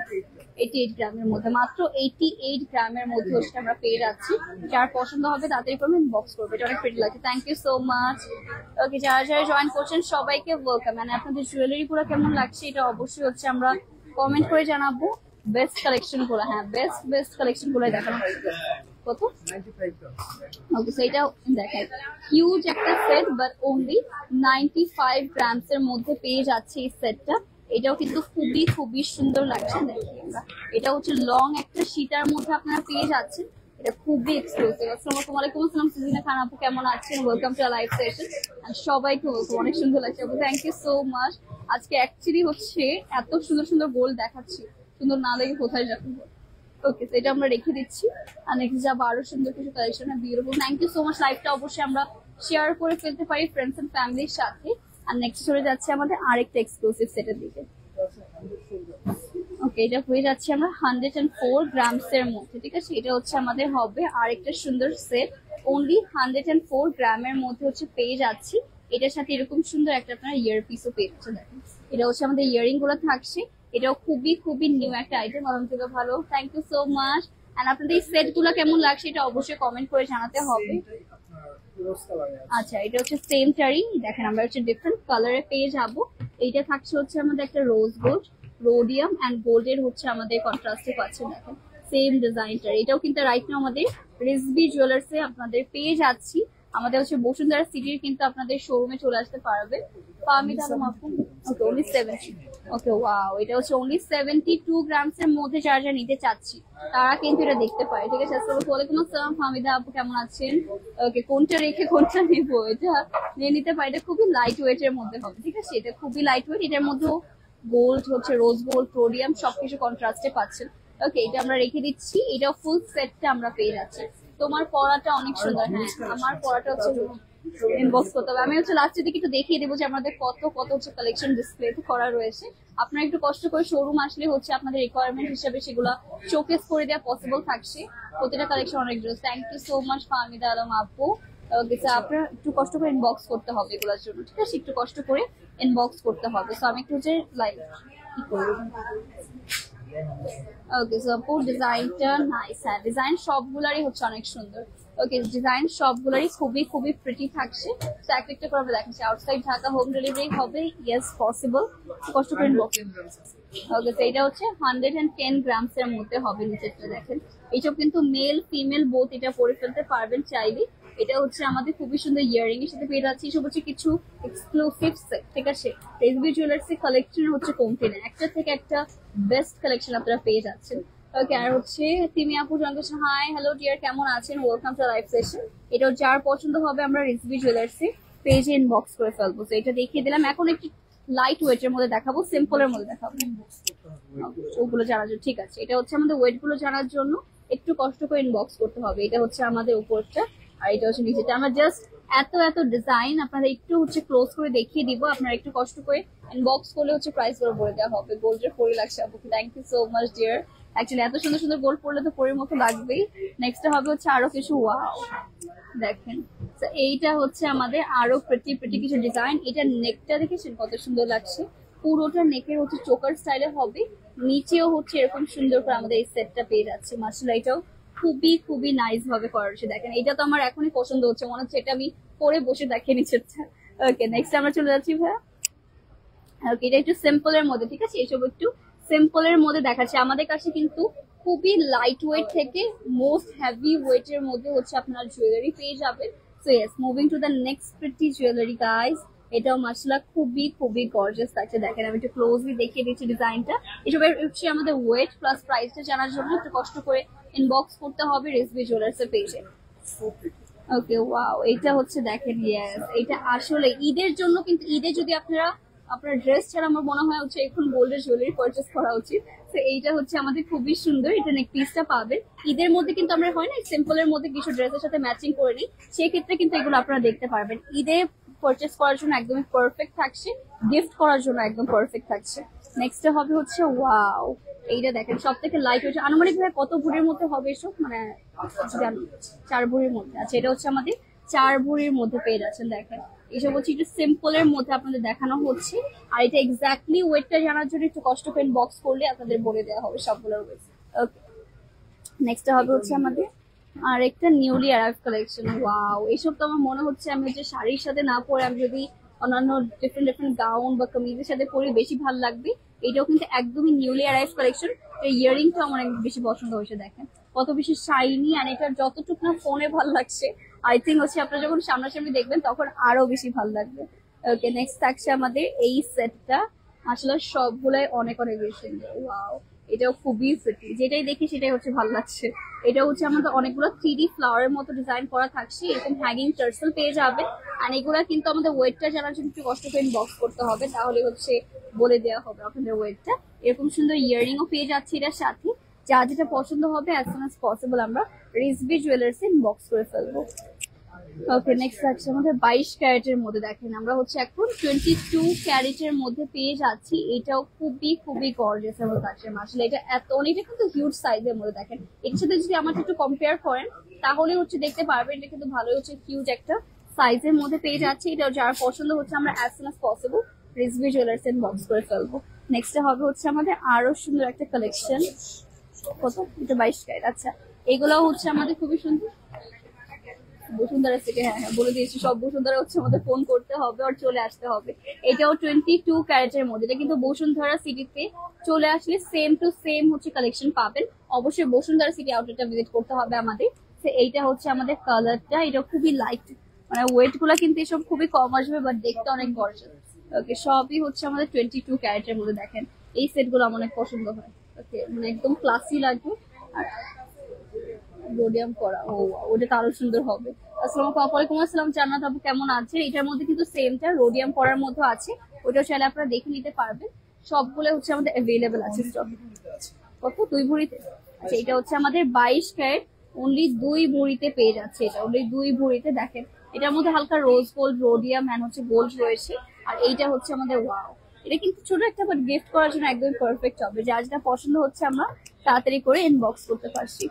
88 গ্রামের মধ্যে, মাত্র 88 গ্রামের মধ্যে হচ্ছে আমরা পেয়ে যাচ্ছি। যার পছন্দ হবে তাড়াতাড়ি করবেন, ইনবক্স করবে। এটা অনেক প্রিটি লাগছে। Thank you so much. Okay যারা যারা জয়েন করছেন সবাইকে ওয়েলকাম। মানে আপনাদের জুয়েলারি গুলো কেমন লাগছে এটা অবশ্যই হচ্ছে আমরা কমেন্ট করে জানাবো। বেস্ট কালেকশন গুলো, হ্যাঁ বেস্ট কালেকশন গুলো দেখানো হয়েছে। কত? 95 ওকে সো এটা দেখেন হিউজ একটা সেট, বাট অনলি 95 গ্রামস এর মধ্যে পেয়ে যাচ্ছে এই সেটটা। এটাও কিন্তু খুবই খুবই সুন্দর লাগছে। দেখি আমরা, এটা হচ্ছে লং একটা সীতার মধ্যে আপনারা পেয়ে যাচ্ছেন। এটা খুবই এক্সক্লুসিভ। আসসালামু আলাইকুম, আসসালাম সুজিনা খান আপু, কেমন আছেন? Welcome to live session. সবাইকে ওয়েলকাম, অনেক সুন্দর লাগছে আপু, থ্যাংক ইউ সো মাচ। আজকে অ্যাকচুয়ালি হচ্ছে এত সুন্দর সুন্দর গোল্ড দেখাচ্ছি, সুন্দর না লাগে কোথায় যাবো। ওকে তো এটা আমরা রেখে দিচ্ছি। আর নেক্সট যাবো আরো সুন্দর কিছু collection. Beautiful, thank you so much. লাইভটা অবশ্যই আমরা শেয়ার করে ফেলতে পারি ফ্রেন্ডস এন্ড ফ্যামিলির সাথে। আর নেক্সট চলে যাচ্ছে আমাদের আরেকটা এক্সক্লুসিভ সেটের দিকে। ওকে এটা হয়ে যাচ্ছে আমরা 104 গ্রামস এর মধ্যে, ঠিক আছে। এটা হচ্ছে আমাদের হবে আরেকটা সুন্দর সেট, অনলি 104 গ্রামের মধ্যে হচ্ছে পেয়ে যাচ্ছি। এটার সাথে এরকম সুন্দর একটা আপনারা ইয়ার পিসও পেয়ে যাচ্ছেন। দেখেন এটা হচ্ছে আমাদের ইয়ারিং গুলো থাকছে। এটাও খুবই খুবই নিউ একটা আইটেম, আলহামদুলিল্লাহ ভালো, thank you so much. And আপনাদের এই সেট গুলো কেমন লাগছে এটা অবশ্যই কমেন্ট করে জানাতে হবে। আচ্ছা এটা হচ্ছে সেম টারি, দেখেন আমরা হচ্ছে ডিফারেন্ট কালারে পেয়ে যাবো। এইটা থাকছে হচ্ছে আমাদের একটা রোজ গোল্ড, রোডিয়াম এন্ড গোল্ডের হচ্ছে আমাদের কন্ট্রাস্টে পাচ্ছেন। দেখেন সেম ডিজাইনটার। এটাও কিন্তু রাইট নাও আমাদের রিজভি জুয়েলার্সে আপনাদের পেয়ে যাচ্ছি। আমাদের হচ্ছে বসুন্ধরা সিটির কিন্তু আপনাদের শোরুমে চলে আসতে পারবে। ফাহমিদা আলম আপু, ওকে অনলি 70। ওকে ওয়াও, এটা হচ্ছে অনলি 72 গ্রামস এর মধ্যে যারা যারা নিতে চাচ্ছি তারা কিন্তু এটা দেখতে পারে, ঠিক আছে। আসসালামু আলাইকুম, আসসালাম ফাহমিদা আপু, কেমন আছেন? ওকে কোনটা রেখে কোনটা নিব, এটা নিয়ে নিতে পারি। এটা খুবই লাইট ওয়েট এর মধ্যে হবে, ঠিক আছে। এটা খুবই লাইট ওয়েট, এটার মধ্যে গোল্ড হচ্ছে রোজ গোল্ড, রোডিয়াম সবকিছু কন্ট্রাস্টে পাচ্ছেন। ওকে এটা আমরা রেখে দিচ্ছি। এটা ফুল সেটটা আমরা পেয়ে যাচ্ছি। তোমার পড়াটা অনেক সুন্দর, হ্যাঁ আমার পড়াটা হচ্ছে ইনবক্স করতে হবে। আমি হচ্ছে লাস্টের দিকে একটু দেখিয়ে দেবো যে আমাদের কত কত হচ্ছে কালেকশন ডিসপ্লে করা রয়েছে। আপনারা একটু কষ্ট করে শোরুম আসলে হচ্ছে আপনাদের রিকোয়ারমেন্ট হিসেবে সেগুলো শোকেস করে দেওয়া পসিবল থাকছে। প্রতিটা কালেকশন অনেক জোস। Thank you so much Fahmida Alam আপু। আপনারা একটু কষ্ট করে ইনবক্স করতে হবে এগুলোর জন্য, ঠিক আছে। একটু কষ্ট করে ইনবক্স করতে হবে। সো আমি একটু হচ্ছে লাইক কি করবো। ওকে সো আপু ডিজাইনটা নাইস, হ্যাঁ ডিজাইন সবগুলারই হচ্ছে অনেক সুন্দর। ওকে ডিজাইন সবগুলারই খুবই খুবই প্রিটি থাকছে। তো একটা একটা করে দেখাচ্ছি। আউটসাইড ঢাকা হোম ডেলিভারি হবে, ইয়েস পসিবল, কষ্ট করে ইনবক্স। ওকে তো এটা হচ্ছে 110 গ্রামস এর মধ্যে হবে। নিচেরটা দেখেন, এইসব কিন্তু মেল ফিমেল বোথ এটা পরে ফেলতে পারবেন চাইলে। এটা হচ্ছে আমাদের খুবই সুন্দর ইয়ারিং এর সাথে পেয়ে যাচ্ছি। সব হচ্ছে কিছু এক্সক্লুসিভ সেট, ঠিক আছে। রিজভি জুয়েলার্স এর কালেকশন হচ্ছে কমতি না, একটা থেকে একটা বেস্ট কালেকশন আপনারা পেয়ে যাচ্ছেন। ওকে আর হচ্ছে তিমি আপু জানতেছেন, হাই হ্যালো ডিয়ার, কেমন আছেন? Welcome to live session. এটা যার পছন্দ হবে আমরা রিজভি জুয়েলার্স এর পেজে ইনবক্স করে ফেলবো। তো এটা দেখিয়ে দিলাম। এখন একটু লাইট ওয়েট এর মধ্যে দেখাবো, সিম্পল এর মধ্যে দেখাবো ওগুলো জানার জন্য, ঠিক আছে। এটা হচ্ছে আমাদের ওয়েট গুলো জানার জন্য একটু কষ্ট করে ইনবক্স করতে হবে। এটা হচ্ছে আমাদের উপরটা আর এটা হচ্ছে নিচেটা। আমরা জাস্ট এত এত ডিজাইন আপনারা একটু হচ্ছে ক্লোজ করে দেখিয়ে দিব। আপনারা একটু কষ্ট করে ইনবক্স করলে হচ্ছে প্রাইস গুলো বলে দেওয়া হবে। গোল্ডের পরি লাগছে আপু, thank you so much dear. Actually এত সুন্দর সুন্দর গোল্ড পরলে তো পরির মতো লাগবেই। নেক্সট হবে হচ্ছে আরো কিছু, ওয়াও দেখেন এইটা হচ্ছে আমাদের আরো প্রিটি প্রিটি কিছু ডিজাইন। এটা নেকটা দেখেছেন কত সুন্দর লাগছে। পুরোটা নেকের হচ্ছে চোকার স্টাইলে হবে, নিচেও হচ্ছে এরকম সুন্দর করে আমাদের এই সেটটা পেয়ে যাচ্ছে। মাশাআল্লাহ এটাও খুবই খুবই নাইস ভাবে করা হচ্ছে। দেখেন এটা তো আমার এখনই পছন্দ হচ্ছে, মনে হচ্ছে এটা আমি পরে বসে দেখিয়ে নিচ্ছি। ওকে নেক্সট আমরা চলে যাচ্ছি ভাইয়া। ওকে, এটা একটু সিম্পল এর মধ্যে, ঠিক আছে, এসব একটু সিম্পল এর মধ্যে দেখাচ্ছে। আমাদের কাছে কিন্তু খুবই লাইট ওয়েট থেকে মোস্ট হেভি ওয়েট এর মধ্যে হচ্ছে আপনার জুয়েলারি পেয়ে যাবেন। So yes, moving to the next pretty jewellery guys. এটাও মাশাআল্লাহ খুবই খুবই গর্জিয়াস লাগছে। দেখেন আমি একটু ক্লোজলি দেখিয়ে দিচ্ছি ডিজাইনটা। এসবের হচ্ছে আমাদের ওয়েট প্লাস প্রাইসটা জানার জন্য একটু কষ্ট করে ইনবক্স করতে হবে রিজভি জুয়েলার্স এর পেজে। ওকে, ওয়াও, এটা হচ্ছে দেখেন, ইয়েস, এটা আসলে ঈদের জন্য, কিন্তু ঈদে যদি আপনারা আপনার ড্রেস ছাড়া আমার মনে হয় হচ্ছে এখন গোল্ডের জুয়েলারি পারচেস করা উচিত। তো এইটা হচ্ছে আমাদের খুবই সুন্দর, এটা নেক পিসটা পাবেন। ঈদের মধ্যে কিন্তু আমরা হয় না সিম্পল এর মধ্যে কিছু ড্রেসের সাথে ম্যাচিং করে নিই, সেই ক্ষেত্রে কিন্তু এগুলো আপনারা দেখতে পারবেন। ঈদে পারচেস করার জন্য একদমই পারফেক্ট থাকছে, গিফট করার জন্য একদম পারফেক্ট থাকছে। নেক্সট হবে হচ্ছে ওয়াও, এইটা দেখেন সব থেকে লাইট হচ্ছে। আনুমানিক ভাবে কত ভরির মধ্যে হবে এসব, মানে জানি 4 ভরির মধ্যে। আচ্ছা, এটা হচ্ছে আমাদের 4 ভরির মধ্যে পেয়ে যাচ্ছেন। দেখেন এসব হচ্ছে একটু সিম্পল এর মধ্যে আপনাদের দেখানো হচ্ছে। আর এটা এক্স্যাক্টলি ওয়েটটা জানার জন্য একটু কষ্ট করে বক্স করলে আপনাদের বলে দেওয়া হবে সবগুলোর ওয়েট। ওকে, নেক্সট হবে হচ্ছে আমাদের আর একটা নিউলি অ্যারাইভ কালেকশন। ওয়াও, এইসব তো আমার মনে হচ্ছে আমি যে শাড়ির সাথে না পরে আমি যদি অন্যান্য ডিফারেন্ট ডিফারেন্ট গাউন বা কামিজের সাথে পরে বেশি ভালো লাগবে। এটাও কিন্তু একদমই নিউলি অ্যারাইভ কালেকশন। এই ইয়ারিংটা আমার অনেক বেশি পছন্দ হয়েছে। দেখেন কত বেশি শাইনি, আর এটার যতটুকু না ফোনে ভালো লাগছে, আই থিঙ্ক হচ্ছে আপনারা যখন সামনাসামনি দেখবেন তখন আরো বেশি ভালো লাগবে। ওকে, নেক্সট থাকছে আমাদের এই সেটটা। আসলে সবগুলাই অনেক অনেক বেশি সুন্দর। ওয়াও, এটাও খুবই প্রিটি, যেটাই দেখি সেটাই হচ্ছে ভালো লাগছে। এটা হচ্ছে আমাদের অনেকগুলো 3D ফ্লাওয়ারের মতো ডিজাইন করা থাকছে, এরকম হ্যাঙ্গিং টার্সেল পেয়ে যাবে। আর এগুলা কিন্তু আমাদের ওয়েটটা জানার জন্য একটু কষ্ট করে বক্স করতে হবে, তাহলে হচ্ছে বলে দেওয়া হবে আপনাদের ওয়েটটা। এরকম সুন্দর ইয়াররিংও পেয়ে যাচ্ছে এটার সাথে। যা যেটা পছন্দ হবে অ্যাজ সুন অ্যাজ পসিবল আমরা রিজভি জুয়েলার্স এ বক্স করে ফেলবো। ওকে, নেক্সট আছে আমাদের 22 ক্যারেটের মধ্যে। দেখেন আমরা হচ্ছে এখন 22 ক্যারেটের মধ্যে পেয়ে যাচ্ছি। এটাও খুবই খুবই গর্জিয়াস এবং কাছে আসলে এটা এত অনেকটা কিন্তু হিউজ সাইজের মধ্যে। দেখেন এর সাথে যদি আমাদের একটু কম্পেয়ার করেন তাহলে হচ্ছে দেখতে পারবেন এটা কিন্তু ভালোই হচ্ছে হিউজ একটা সাইজের মধ্যে পেয়ে যাচ্ছে। এটা যার পছন্দ হচ্ছে আমরা as soon as possible Rizvi jewellers এ বক্স করে ফেলবো। নেক্সট হবে হচ্ছে আমাদের আরো সুন্দর একটা কালেকশন। কত, এটা 22 ক্যারেট। আচ্ছা, এগুলো হচ্ছে আমাদের খুবই সুন্দর বসুন্ধরা থেকে। হ্যাঁ হ্যাঁ, বলে দিয়েছি সব বসুন্ধরা হচ্ছে আমাদের ফোন করতে হবে আর চলে আসতে হবে। এটাও 22 ক্যারেটের মধ্যে। এটা কিন্তু বসুন্ধরা সিটিতে চলে আসলে সেম টু সেম হচ্ছে কালেকশন পাবেন। অবশ্যই বসুন্ধরা সিটি আউটলেটটা ভিজিট করতে হবে আমাদের। এইটা হচ্ছে আমাদের কালারটা, এটা খুবই লাইট, মানে ওয়েট গুলা কিন্তু এসব খুবই কম আসবে, বাট দেখতে অনেক গর্জিয়াস। ওকে, সবই হচ্ছে আমাদের 22 ক্যারেটের মধ্যে। দেখেন এই সেট গুলো আমার অনেক পছন্দ হয়। ওকে, মানে একদম ক্লাসি লাগবে। আর রোডিয়াম করা, ও ওটা তো আরো সুন্দর হবে। ওয়ালাইকুম আসসালাম, জান্নাত আপু কেমন আছে? এটার মধ্যে কিন্তু সেমটা রোডিয়াম করার মধ্যে আছে, ওটাও চাইলে আপনারা দেখে নিতে পারবেন। সবগুলো হচ্ছে আমাদের অ্যাভেলেবেল আছে স্টক। কত, 2 ভরিতে? আচ্ছা, এটা হচ্ছে আমাদের 22 ক্যারেট, অনলি 2 ভরিতে পেয়ে যাচ্ছে। এটা অনলি 2 ভরিতে। দেখেন এটার মধ্যে হালকা রোজ গোল্ড, রোডিয়াম এন্ড হচ্ছে গোল্ড রয়েছে। আর এইটা হচ্ছে আমাদের ওয়াও, এটা কিন্তু ছোট একটা, বাট গিফট করার জন্য একদম পারফেক্ট হবে। যা যেটা পছন্দ হচ্ছে আমরা তাড়াতাড়ি করে ইনবক্স করতে পারছি।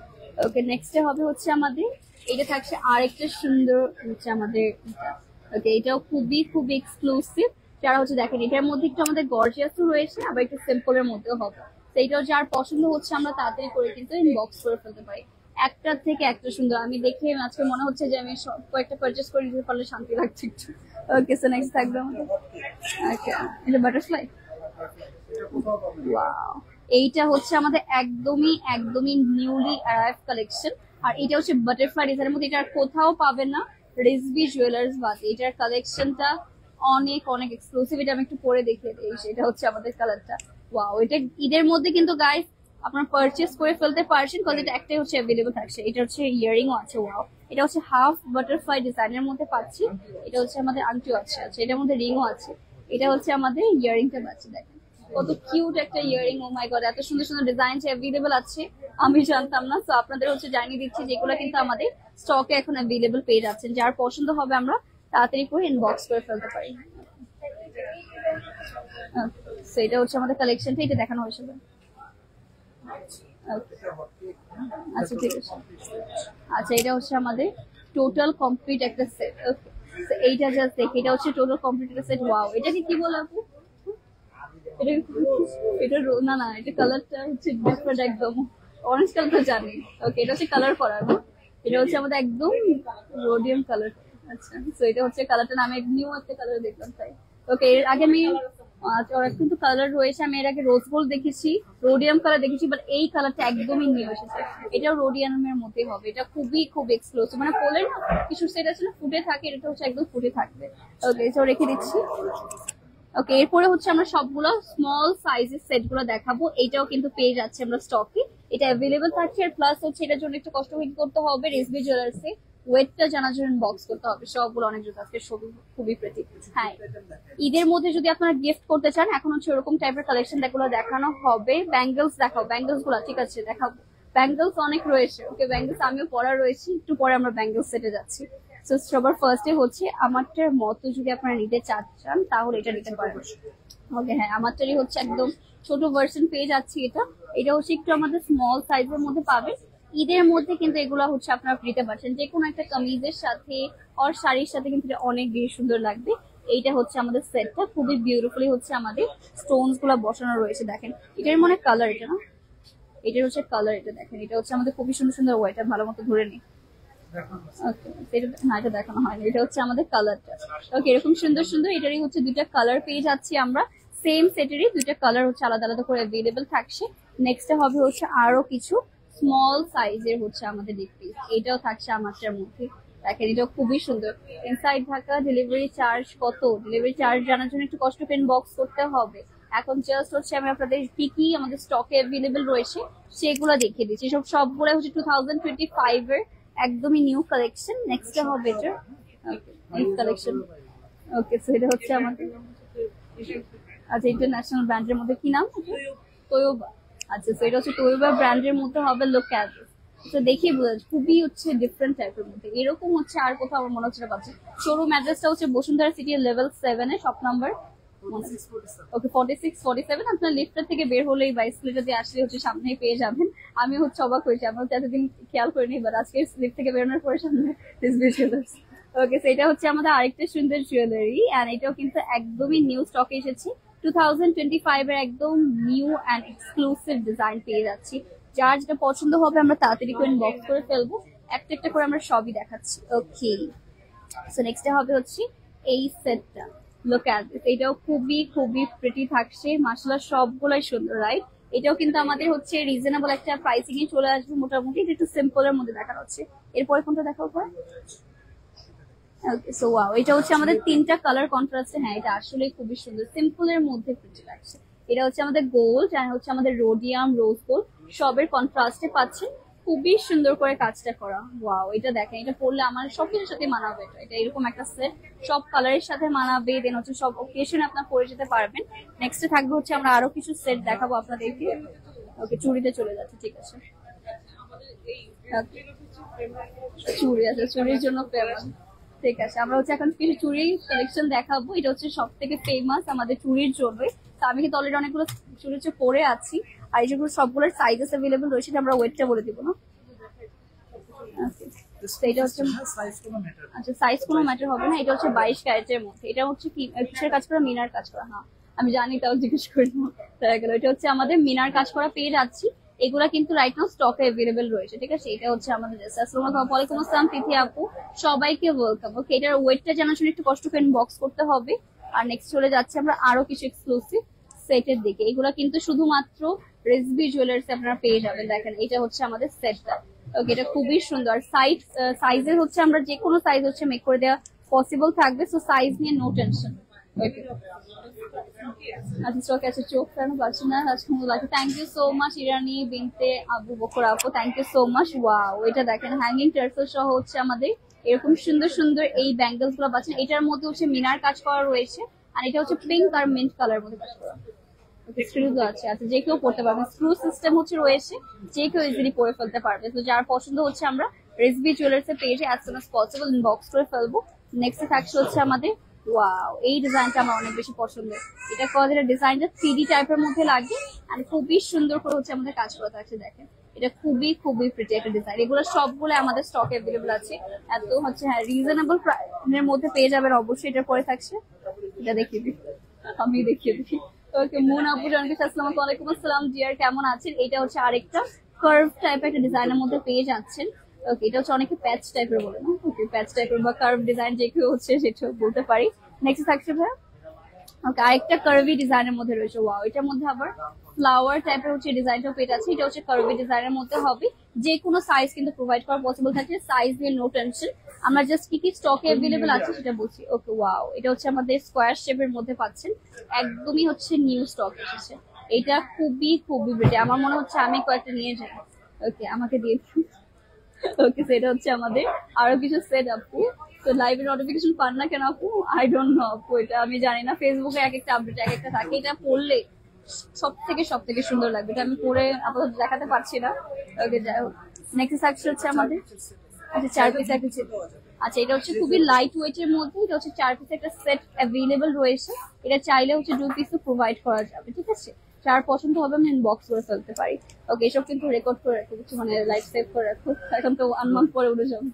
ওকে, নেক্সটে হবে হচ্ছে আমাদের এটা থাকছে আরেকটা সুন্দর হচ্ছে আমাদের এটা। ওকে, এটাও খুবই খুবই এক্সক্লুসিভ। যারা হচ্ছে দেখেন এটার মধ্যে একটু আমাদের গর্জিয়াসও রয়েছে, আবার একটু সিম্পলের মধ্যেও হবে। তো এটাও যার পছন্দ হচ্ছে আমরা তাড়াতাড়ি করে কিন্তু ইনবক্স করে ফেলতে পারি। একটা থেকে একটা সুন্দর, আমি দেখে আজকে মনে হচ্ছে যে আমি সব কয়েকটা পারচেস করে দিতে পারলে শান্তি লাগছে একটু। ওকে, সো নেক্সট থাকবে আমাদের আচ্ছা, এটা বাটারফ্লাই। ওয়াও, এইটা হচ্ছে আমাদের একদমই একদমই নিউলি অ্যারাইভ কালেকশন। আর এটা হচ্ছে বাটারফ্লাই ডিজাইনের মধ্যে, এটা আর কোথাও পাবেন না রিজভি জুয়েলার্স বাদে। এটার কালেকশনটা অনেক অনেক এক্সক্লুসিভ। এটা আমি একটু পরে দেখিয়ে দিই। এটা হচ্ছে আমাদের কালারটা। ওয়াও, এটা ঈদের মধ্যে কিন্তু গাইস আপনারা পারচেস করে ফেলতে পারছেন, কারণ এটা একটাই হচ্ছে অ্যাভেলেবল থাকছে। এটা হচ্ছে ইয়ারিংও আছে। ওয়াও, এটা হচ্ছে হাফ বাটারফ্লাই ডিজাইনের মধ্যে পাচ্ছি। এটা হচ্ছে আমাদের আংটিও আছে। আচ্ছা, এটার মধ্যে রিংও আছে। এটা হচ্ছে আমাদের ইয়ারিংটা পাচ্ছি। দেখেন কত কিউট একটা ইয়ারিং। ও মাই গড, এত সুন্দর সুন্দর ডিজাইন অ্যাভেলেবল আছে, আমি জানতাম না। তো আপনাদের হচ্ছে জানিয়ে দিচ্ছি যেগুলো কিন্তু আমাদের স্টকে এখন অ্যাভেলেবল পেয়ে যাচ্ছেন। যার পছন্দ হবে আমরা তাড়াতাড়ি করে ইনবক্স করে ফেলতে পারি। এটা হচ্ছে আমাদের কালেকশনটা, এটা দেখানো হয়েছিল। আচ্ছা, ঠিক আছে। আচ্ছা, এটা হচ্ছে আমাদের টোটাল কমপ্লিট একটা সেট। ওকে, এইটা জাস্ট দেখি, এটা হচ্ছে টোটাল কমপ্লিট একটা সেট। ওয়াও, এটাকে কি বলে আপু? এটা না না, এটা কালারটা হচ্ছে ডিফারেন্ট একদম। অরেঞ্জ কালার তো জানি। ওকে, এটা হচ্ছে কালার করানো। এটা হচ্ছে আমাদের একদম রোডিয়াম কালার। আচ্ছা, তো এটা হচ্ছে কালারটা, আমি নিউ একটা কালার দেখলাম তাই। ওকে, এর আগে আমি ওরা কিন্তু কালার রয়েছে, আমি এর আগে রোজ গোল্ড দেখেছি, রোডিয়াম কালার দেখেছি, বাট এই কালারটা একদমই নিউ এসেছে। এটাও রোডিয়ামের মধ্যে হবে, এটা খুবই খুব এক্সক্লুসিভ, মানে পোলে না কিছু সেট আছে না ফুটে থাকে, এটা হচ্ছে একদম ফুটে থাকবে। ওকে, তো রেখে দিচ্ছি। ওকে, এরপরে হচ্ছে আমরা সবগুলো স্মল সাইজের সেট গুলো দেখাবো। এটাও কিন্তু পেয়ে যাচ্ছে আমরা স্টকে, এটা অ্যাভেলেবল থাকছে। আর প্লাস হচ্ছে এটার জন্য একটু কষ্ট করতে হবে, রেসবি জুয়েলার্সে ওয়েটটা জানার জন্য বক্স করতে হবে। সবগুলো অনেক জুতো আজকে খুবই প্রেটি। হ্যাঁ, ঈদের মধ্যে যদি আপনারা গিফট করতে চান, এখন হচ্ছে ওরকম টাইপের কালেকশন গুলো দেখানো হবে। ব্যাঙ্গেলস দেখাও, ব্যাঙ্গেলস গুলো ঠিক আছে দেখাবো। ব্যাঙ্গেলস অনেক রয়েছে। ওকে, ব্যাঙ্গেলস আমিও পরা রয়েছি, একটু পরে আমরা ব্যাঙ্গেলস সেটে যাচ্ছি। তো সবার ফার্স্টে হচ্ছে আমারটার মতো যদি আপনারা নিতে চান তাহলে এটা নিতে পারবেন। ওকে, হ্যাঁ, আমারটারই হচ্ছে একদম ছোট ভার্সন পেয়ে যাচ্ছি। এটা হচ্ছে একটু আমাদের স্মল সাইজের মধ্যে পাবেন। ঈদের মধ্যে কিন্তু এগুলো হচ্ছে আপনারা নিতে পারছেন যে কোনো একটা কামিজের সাথে আর শাড়ির সাথে, কিন্তু এটা অনেক বেশি সুন্দর লাগবে। এইটা হচ্ছে আমাদের সেটটা, খুবই বিউটিফুলি হচ্ছে আমাদের স্টোনস গুলা বসানো রয়েছে। দেখেন এটার মনে কালার, এটা না, এটার হচ্ছে কালার, এটা দেখেন, এটা হচ্ছে আমাদের খুবই সুন্দর সুন্দর ওয়াইটা ভালো মতো ধরে নিই। এটা দেখানো হয়নি, এটা হচ্ছে আমাদের কালারটা। ওকে, এরকম সুন্দর সুন্দর এটারই হচ্ছে দুইটা কালার পেয়ে যাচ্ছি আমরা। সেম সেটেরই দুইটা কালার হচ্ছে আলাদা আলাদা করে অ্যাভেলেবল থাকছে। নেক্সট হবে হচ্ছে আরো কিছু স্মল সাইজের হচ্ছে আমাদের নেক পিস, এটাও থাকছে আমারটার মধ্যে। দেখেন এটাও খুবই সুন্দর। ইনসাইড ঢাকা, ডেলিভারি চার্জ কত, ডেলিভারি চার্জ জানার জন্য একটু কষ্ট পেন বক্স করতে হবে। এখন জাস্ট হচ্ছে আমি আপনাদের কি কি আমাদের স্টকে অ্যাভেলেবল রয়েছে সেগুলো দেখিয়ে দিচ্ছি। সবগুলো হচ্ছে 2025 এর একদমই নিউ কালেকশন। নেক্সট হবে এটা নিউ কালেকশন। ওকে, সো এটা হচ্ছে আমাদের আচ্ছা ইন্টারন্যাশনাল ব্র্যান্ডের মধ্যে কি নাম, তোয়োবা। আচ্ছা, সো এটা হচ্ছে তোয়োবা ব্র্যান্ডের মধ্যে হবে। লুক অ্যাট দিস, তো দেখিয়ে বোঝা যাচ্ছে খুবই হচ্ছে ডিফারেন্ট টাইপের মধ্যে। এরকম হচ্ছে আর কোথাও আমার মনে হচ্ছে না পাচ্ছি। শোরুম অ্যাড্রেসটা হচ্ছে বসুন্ধরা সিটি লেভেল 7 এ, শপ নাম্বার ওকে 46-47। আপনার লিফটার থেকে বের হলেই বা স্কুলে দিয়ে আসলে হচ্ছে সামনেই পেয়ে যাবেন। আমি হচ্ছে অবাক হয়েছি, আমি হচ্ছে এতদিন খেয়াল করিনি, বাট আজকে লিফট থেকে বেরোনোর পরে সামনে জুয়েলার্স। ওকে, সো এটা হচ্ছে আমাদের আরেকটা সুন্দর জুয়েলারি, এন্ড এটাও কিন্তু একদমই নিউ স্টকে এসেছে। 2025 এর একদম নিউ অ্যান্ড এক্সক্লুসিভ ডিজাইন পেয়ে যাচ্ছি। যার যেটা পছন্দ হবে আমরা তাড়াতাড়ি করে বক্স করে ফেলবো, একটা একটা করে আমরা সবই দেখাচ্ছি। ওকে, সো নেক্সট হবে হচ্ছে এই সেটটা। লুক অ্যাট দিস, এটাও খুবই খুবই প্রিটি থাকছে, মাশাআল্লাহ সবগুলাই সুন্দর, রাইট? এটাও কিন্তু আমাদের হচ্ছে রিজনেবল একটা প্রাইসিং এ চলে আসবে মোটামুটি। এটা একটু সিম্পল এর মধ্যে দেখানো হচ্ছে। এরপরে কোনটা দেখাবো পরে? ওকে, সো ওয়াও, এটা হচ্ছে আমাদের তিনটা কালার কন্ট্রাস্টে। হ্যাঁ, এটা আসলে খুবই সুন্দর, সিম্পল এর মধ্যে প্রিটি লাগছে। এটা হচ্ছে আমাদের গোল্ড আর হচ্ছে আমাদের রোডিয়াম, রোজ গোল্ড সবের কন্ট্রাস্টে পাচ্ছেন। খুবই সুন্দর করে কাজটা করা। ওয়াও, এটা দেখেন, এটা পরলে আমার সব কিছুর সাথে মানাবে। এটা এরকম একটা সেট, সব কালারের সাথে মানাবে। দেন হচ্ছে সব ওকেশনে আপনার পরে যেতে পারবেন। নেক্সটে থাকবে হচ্ছে আমরা আরো কিছু সেট দেখাবো আপনাদেরকে। ওকে, চুড়িতে চলে যাচ্ছে, ঠিক আছে। চুড়ি আছে, চুড়ির জন্য ফেমাস। ঠিক আছে, আমরা হচ্ছে এখন কিছু চুড়ি কালেকশন দেখাবো। এটা হচ্ছে সব থেকে ফেমাস আমাদের চুড়ির জন্য। তো আমি কিন্তু অলরেডি অনেকগুলো চুড়ি হচ্ছে পরে আছি, আর এই যেগুলো সবগুলোর সাইজেস অ্যাভেলেবল রয়েছে। আমরা ওয়েটটা বলে দিব না, এটা হচ্ছে আচ্ছা সাইজ কোনো ম্যাটার হবে না। এটা হচ্ছে 22 ক্যারেটের মধ্যে। এটা হচ্ছে কি কিসের কাজ করা, মিনার কাজ করা। হ্যাঁ, আমি জানি, তাও জিজ্ঞেস করি না। এটা হচ্ছে আমাদের মিনার কাজ করা পেয়ে যাচ্ছি। এগুলা কিন্তু রাইট নাও স্টকে অ্যাভেলেবল রয়েছে, ঠিক আছে। এটা হচ্ছে আমাদের ওয়ালাইকুম আসসালাম তিথি আপু, সবাইকে ওয়েলকাম। ওকে, এটার ওয়েটটা জানার জন্য একটু কষ্ট করে বক্স করতে হবে। আর নেক্সট চলে যাচ্ছে আমরা আরো কিছু এক্সক্লুসিভ সেটের দিকে। এগুলা কিন্তু শুধুমাত্র রেসবি জুয়েলার্স আপনারা পেয়ে যাবেন। দেখেন এটা হচ্ছে আমাদের সেটটা। ওকে, এটা খুবই সুন্দর। সাইজের হচ্ছে আমরা যে কোনো সাইজ হচ্ছে মেক করে দেওয়া পসিবল থাকবে, সো সাইজ নিয়ে নো টেনশন। আচ্ছা, স্টক আছে, চোখ কেন পাচ্ছি না। Thank you so much Irani Binte Abu Bakr আপু, thank you so much. Wow, এটা দেখেন হ্যাঙ্গিং টার্সেল সহ হচ্ছে আমাদের এরকম সুন্দর সুন্দর এই ব্যাঙ্গেলস গুলো পাচ্ছেন। এটার মধ্যে হচ্ছে মিনার কাজ করা রয়েছে, আর এটা হচ্ছে পিঙ্ক আর মিন্ট কালার মধ্যে কাজ করা। স্ক্রু আছে, আচ্ছা যে কেউ পড়তে পারবে। স্ক্রু সিস্টেম হচ্ছে রয়েছে, যে কেউ ইজিলি পরে ফেলতে পারবে। তো যার পছন্দ হচ্ছে আমরা রেসবি জুয়েলার্স এর পেজে as soon as possible inbox করে ফেলবো। নেক্সট থাকছে হচ্ছে আমাদের ওয়াও, এই ডিজাইনটা আমার অনেক বেশি পছন্দের। এটা কজের ডিজাইনটা 3D টাইপের মধ্যে লাগে, আর খুবই সুন্দর করে হচ্ছে আমাদের কাজ করা থাকছে। দেখেন এটা খুবই খুবই প্রিটি একটা ডিজাইন। এগুলো সবগুলো আমাদের স্টক অ্যাভেলেবল আছে। এত হচ্ছে হ্যাঁ রিজনেবল প্রাইসের মধ্যে পেয়ে যাবেন অবশ্যই। এটার পরে থাকছে, এটা দেখিয়ে দিই, আমি দেখিয়ে দিই। ওকে, মুন আপু জানকে আসসালামু আলাইকুম। আসসালাম ডিয়ার, কেমন আছেন? এটা হচ্ছে আরেকটা কার্ভ টাইপের একটা ডিজাইনের মধ্যে পেয়ে যাচ্ছেন। ওকে, এটা হচ্ছে অনেকে প্যাচ টাইপের বলে না। ওকে, প্যাচ টাইপের বা কার্ভ ডিজাইন যে কেউ হচ্ছে সেটা বলতে পারি। নেক্সট থাকছে ভাই ওকে, আরেকটা কার্ভি ডিজাইনের মধ্যে রয়েছে। ওয়াও, এটার মধ্যে আবার ফ্লাওয়ার টাইপের হচ্ছে ডিজাইনটা পেয়ে আছে। এটা হচ্ছে কার্ভি ডিজাইনের মধ্যে হবে, যে কোনো সাইজ কিন্তু প্রোভাইড করা পসিবল থাকে, সাইজ নিয়ে নো টেনশন। আমরা জাস্ট কি কি স্টকে অ্যাভেলেবল আছে সেটা বলছি। ওকে, ওয়াও, এটা হচ্ছে আমাদের স্কোয়ার শেপের মধ্যে পাচ্ছেন, একদমই হচ্ছে নিউ স্টক এসেছে। এটা খুবই খুবই বেটে, আমার মনে হচ্ছে আমি কয়েকটা নিয়ে যাই। ওকে, আমাকে দিয়ে দিন। ওকে, সেটা হচ্ছে আমাদের আরো কিছু সেট আপু। তো লাইভে নোটিফিকেশন পান না কেন আপু? আই ডোন্ট নো আপু, এটা আমি জানি না। ফেসবুকে এক একটা আপডেট এক একটা থাকে, এটা পড়লে সব থেকে সুন্দর লাগবে। এটা আমি পরে আপাতত দেখাতে পারছি না। ওকে, যাই হোক, নেক্সট সাকসেস হচ্ছে আমাদের আচ্ছা 4 পিস একটা সেট। আচ্ছা, এটা হচ্ছে খুবই লাইট ওয়েট এর মধ্যে, এটা হচ্ছে 4 পিস একটা সেট অ্যাভেলেবল রয়েছে। এটা চাইলে হচ্ছে 2 পিসও প্রোভাইড করা যাবে, ঠিক আছে? যার পছন্দ হবে আমি ইনবক্স করে ফেলতে পারি। ওকে, এসব কিন্তু রেকর্ড করে রাখো, কিছু মানে লাইভ সেভ করে রাখো, এখন তো 1 মান্থ পরে উঠে যাবো।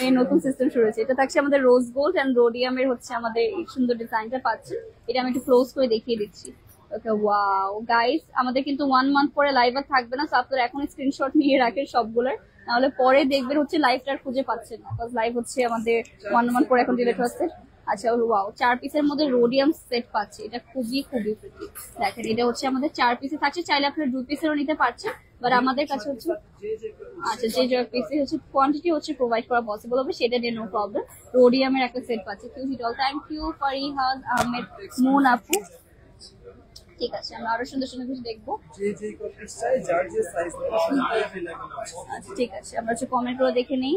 এই নতুন সিস্টেম শুরু হয়েছে। এটা থাকছে আমাদের রোজ গোল্ড এন্ড রোডিয়ামের হচ্ছে আমাদের এই সুন্দর ডিজাইনটা পাচ্ছেন। এটা আমি একটু ক্লোজ করে দেখিয়ে দিচ্ছি। ওকে, ওয়াও গাইস, আমাদের কিন্তু 1 মান্থ পরে লাইভ আর থাকবে না, সো আপনারা এখন স্ক্রিনশট নিয়ে রাখেন সবগুলোর, নাহলে পরে দেখবেন হচ্ছে লাইভটা আর খুঁজে পাচ্ছেন না, বিকজ লাইভ হচ্ছে আমাদের 1 মান্থ পরে এখন ডিলিট হচ্ছে। আচ্ছা, ওয়াও, 4 পিসের মধ্যে রোডিয়াম সেট পাচ্ছি, এটা খুবই খুবই প্রিটি। দেখেন, এটা হচ্ছে আমাদের 4 পিসে থাকছে, চাইলে আপনারা 2 পিসেরও নিতে পারছেন, বাট আমাদের কাছে হচ্ছে আচ্ছা যে পিসে হচ্ছে কোয়ান্টিটি হচ্ছে প্রোভাইড করা পসিবল হবে, সেটা নিয়ে নো প্রবলেম। রোডিয়ামের একটা সেট পাচ্ছি, থ্যাংক ইউ ফারিহাদ আহমেদ মুন আপু। ঠিক আছে, আমরা আরো সুন্দর সুন্দর কিছু দেখবো। আচ্ছা, ঠিক আছে, আমরা হচ্ছে কমেন্ট করে দেখে নেই।